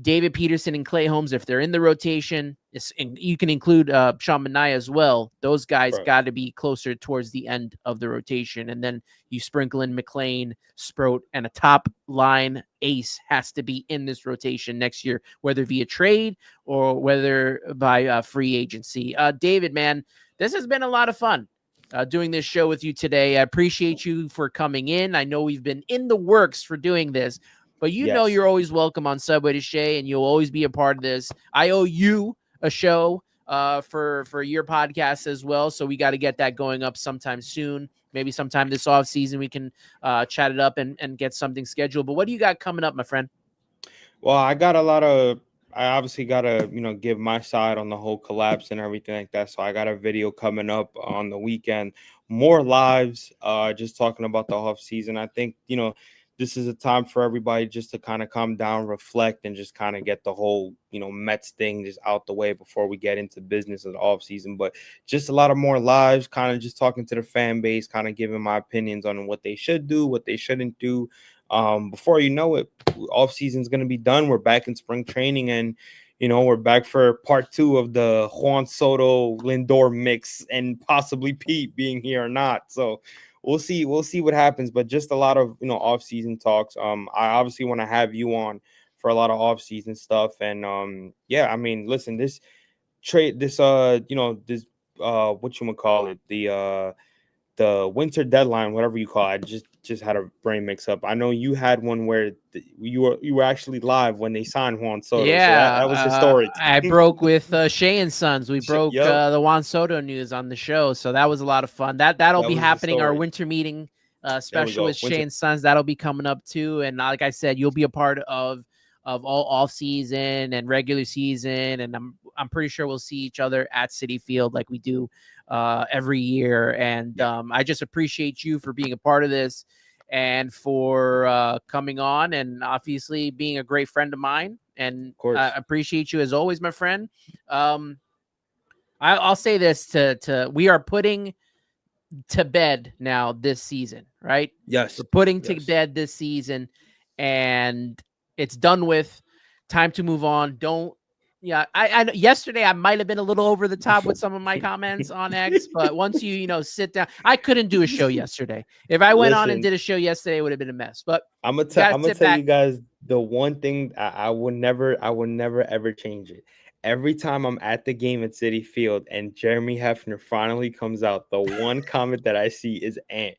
David Peterson, and Clay Holmes if they're in the rotation. And you can include Sean Manaea as well. Those guys got to be closer towards the end of the rotation. And then you sprinkle in McLean, Sproat, and a top line ace has to be in this rotation next year, whether via trade or whether by free agency. David, man, this has been a lot of fun doing this show with you today. I appreciate you for coming in. I know we've been in the works for doing this, but know you're always welcome on Subway to Shea, and you'll always be a part of this. I owe you a show for your podcast as well, so we got to get that going up sometime soon. Maybe sometime this off season we can chat it up and get something scheduled. But what do you got coming up, my friend? Well, I obviously got to, give my side on the whole collapse and everything like that. So I got a video coming up on the weekend, more lives, just talking about the off season. I think, this is a time for everybody just to kind of calm down, reflect, and just kind of get the whole, Mets thing just out the way before we get into business of the off season. But just a lot of more lives, kind of just talking to the fan base, kind of giving my opinions on what they should do, what they shouldn't do. Before you know it, off season is going to be done. We're back in spring training, and we're back for part 2 of the Juan Soto Lindor mix, and possibly Pete being here or not. So we'll see what happens. But just a lot of off season talks. I obviously want to have you on for a lot of off season stuff. And yeah, I mean, listen, this trade, this what you would call it, the winter deadline, whatever you call it. I just had a brain mix up. I know you had one where you were actually live when they signed Juan Soto. Yeah, so that was historic. I broke with Shea and Sons. We broke the Juan Soto news on the show, so that was a lot of fun. That'll be happening. Our winter meeting special with Shea and Sons, that'll be coming up too. And like I said, you'll be a part of all off season and regular season, and I'm pretty sure we'll see each other at Citi Field like we do every year. And I just appreciate you for being a part of this and for coming on, and obviously being a great friend of mine. and Of course. I appreciate you as always, my friend. I'll say this to we are putting to bed now this season, right? Yes. We're putting to Yes. bed this season, and it's done with. Time to move on. Don't. Yeah, I yesterday I might have been a little over the top with some of my comments on X, but once you sit down, I couldn't do a show yesterday. If I went on and Listen, did a show yesterday, it would have been a mess. But I'm you gotta gonna sit tell back. you guys the one thing I will never ever change it. Every time I'm at the game at City Field and Jeremy Hefner finally comes out, the one comment that I see is Ant.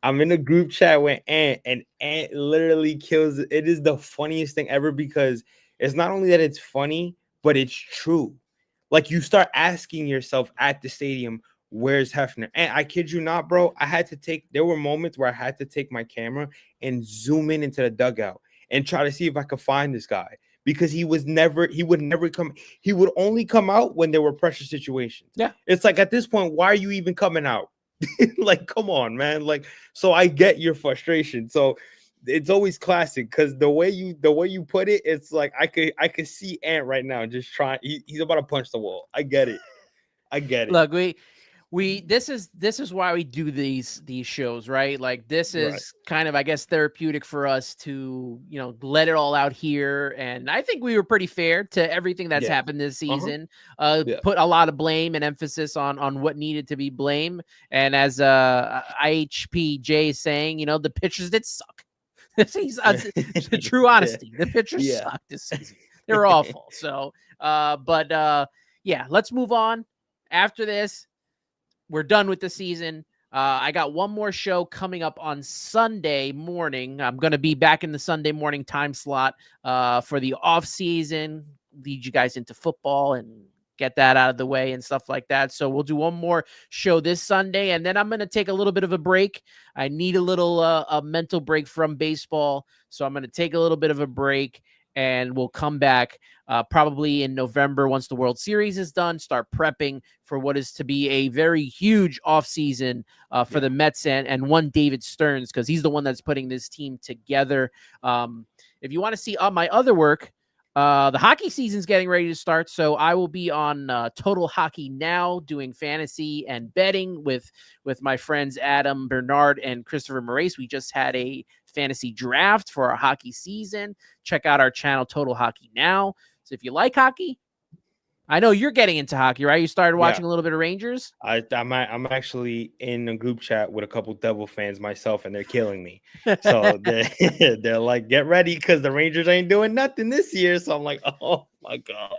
I'm in a group chat with Ant, and Ant literally kills it. It is the funniest thing ever because it's not only that it's funny, but it's true. Like you start asking yourself at the stadium, where's Hefner? And I kid you not, bro. There were moments where I had to take my camera and zoom in into the dugout and try to see if I could find this guy because he would never come. He would only come out when there were pressure situations. Yeah. It's like at this point, why are you even coming out? Like, come on, man. Like, so I get your frustration. So it's always classic because the way you put it, it's like I could see Ant right now just trying. He's about to punch the wall. I get it. Look, this is why we do these shows, right? Like this is Right. kind of, I guess, therapeutic for us to let it all out here. And I think we were pretty fair to everything that's Yeah. happened this season. Yeah. Put a lot of blame and emphasis on what needed to be blamed. And as IHPJ is saying, the pitchers did suck. The true honesty. The pitchers sucked this season. They were awful. So yeah, let's move on. After this, we're done with the season. I got one more show coming up on Sunday morning. I'm going to be back in the Sunday morning time slot for the off season, lead you guys into football and get that out of the way and stuff like that. So we'll do one more show this Sunday, and then I'm going to take a little bit of a break. I need a little a mental break from baseball, so I'm going to take a little bit of a break, and we'll come back probably in November once the World Series is done, start prepping for what is to be a very huge offseason for the Mets and one David Stearns, because he's the one that's putting this team together. If you want to see my other work, the hockey season's getting ready to start, so I will be on Total Hockey Now doing fantasy and betting with my friends Adam Bernard and Christopher Moraes. We just had a fantasy draft for our hockey season. Check out our channel, Total Hockey Now. So if you like hockey, I know you're getting into hockey, right? You started watching a little bit of Rangers. I'm actually in a group chat with a couple Devil fans myself, and they're killing me. So they're like, get ready because the Rangers ain't doing nothing this year. So I'm like, oh my god.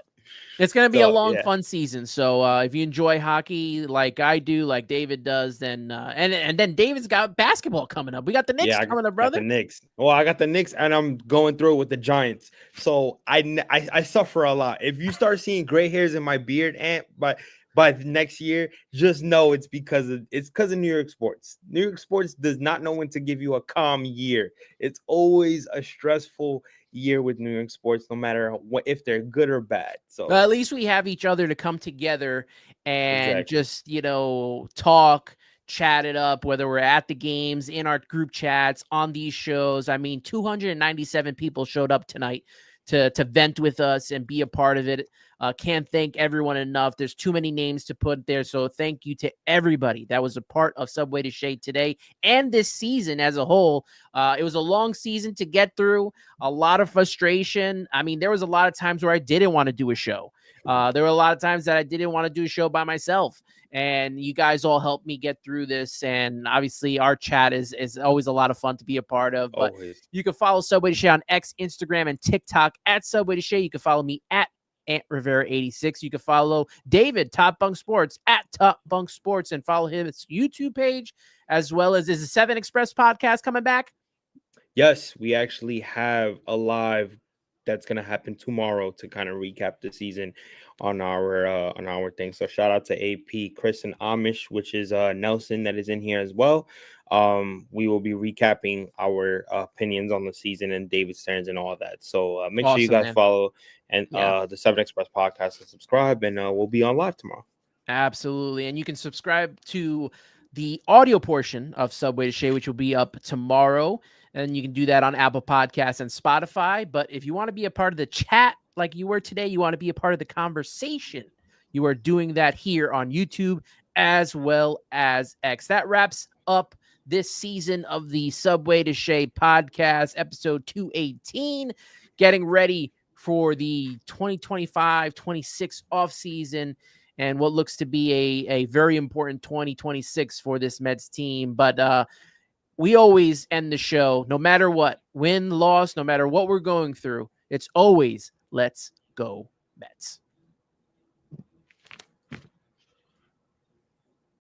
It's going to be a long, fun season. So if you enjoy hockey like I do, like David does, then and then David's got basketball coming up. We got the Knicks coming up, brother. The Knicks. Well, I got the Knicks, and I'm going through it with the Giants. So I suffer a lot. If you start seeing gray hairs in my beard, Ant, by next year, just know it's because of New York sports. New York sports does not know when to give you a calm year. It's always a stressful year with New York sports, no matter if they're good or bad. So at least we have each other to come together and just talk, chat it up, whether we're at the games, in our group chats, on these shows. I mean, 297 people showed up tonight to vent with us and be a part of it. Can't thank everyone enough. There's too many names to put there. So thank you to everybody that was a part of Subway to Shea today and this season as a whole. It was a long season to get through, a lot of frustration. I mean, there was a lot of times where I didn't want to do a show. There were a lot of times that I didn't want to do a show by myself. And you guys all helped me get through this. And obviously our chat is always a lot of fun to be a part of. But you can follow Subway to Shea on X, Instagram, and TikTok at Subway to Shea. You can follow me at Ant Rivera 86. You can follow David, Top Bunk Sports, at Top Bunk Sports, and follow his YouTube page, as well as is the 7 Express podcast coming back? Yes, we actually have a live that's going to happen tomorrow to kind of recap the season on our thing. So shout out to AP, Chris, and Amish, which is Nelson that is in here as well. We will be recapping our opinions on the season and David Stearns and all that. So make sure you guys follow and the 7 Express podcast and subscribe, and we'll be on live tomorrow. Absolutely. And you can subscribe to the audio portion of Subway to Shea, which will be up tomorrow. And you can do that on Apple Podcasts and Spotify. But if you want to be a part of the chat like you were today, you want to be a part of the conversation, you are doing that here on YouTube as well as X. That wraps up this season of the Subway to Shea podcast, episode 218, getting ready for the 2025-26 offseason and what looks to be a very important 2026 for this Mets team. But we always end the show, no matter what, win, loss, no matter what we're going through, it's always let's go Mets.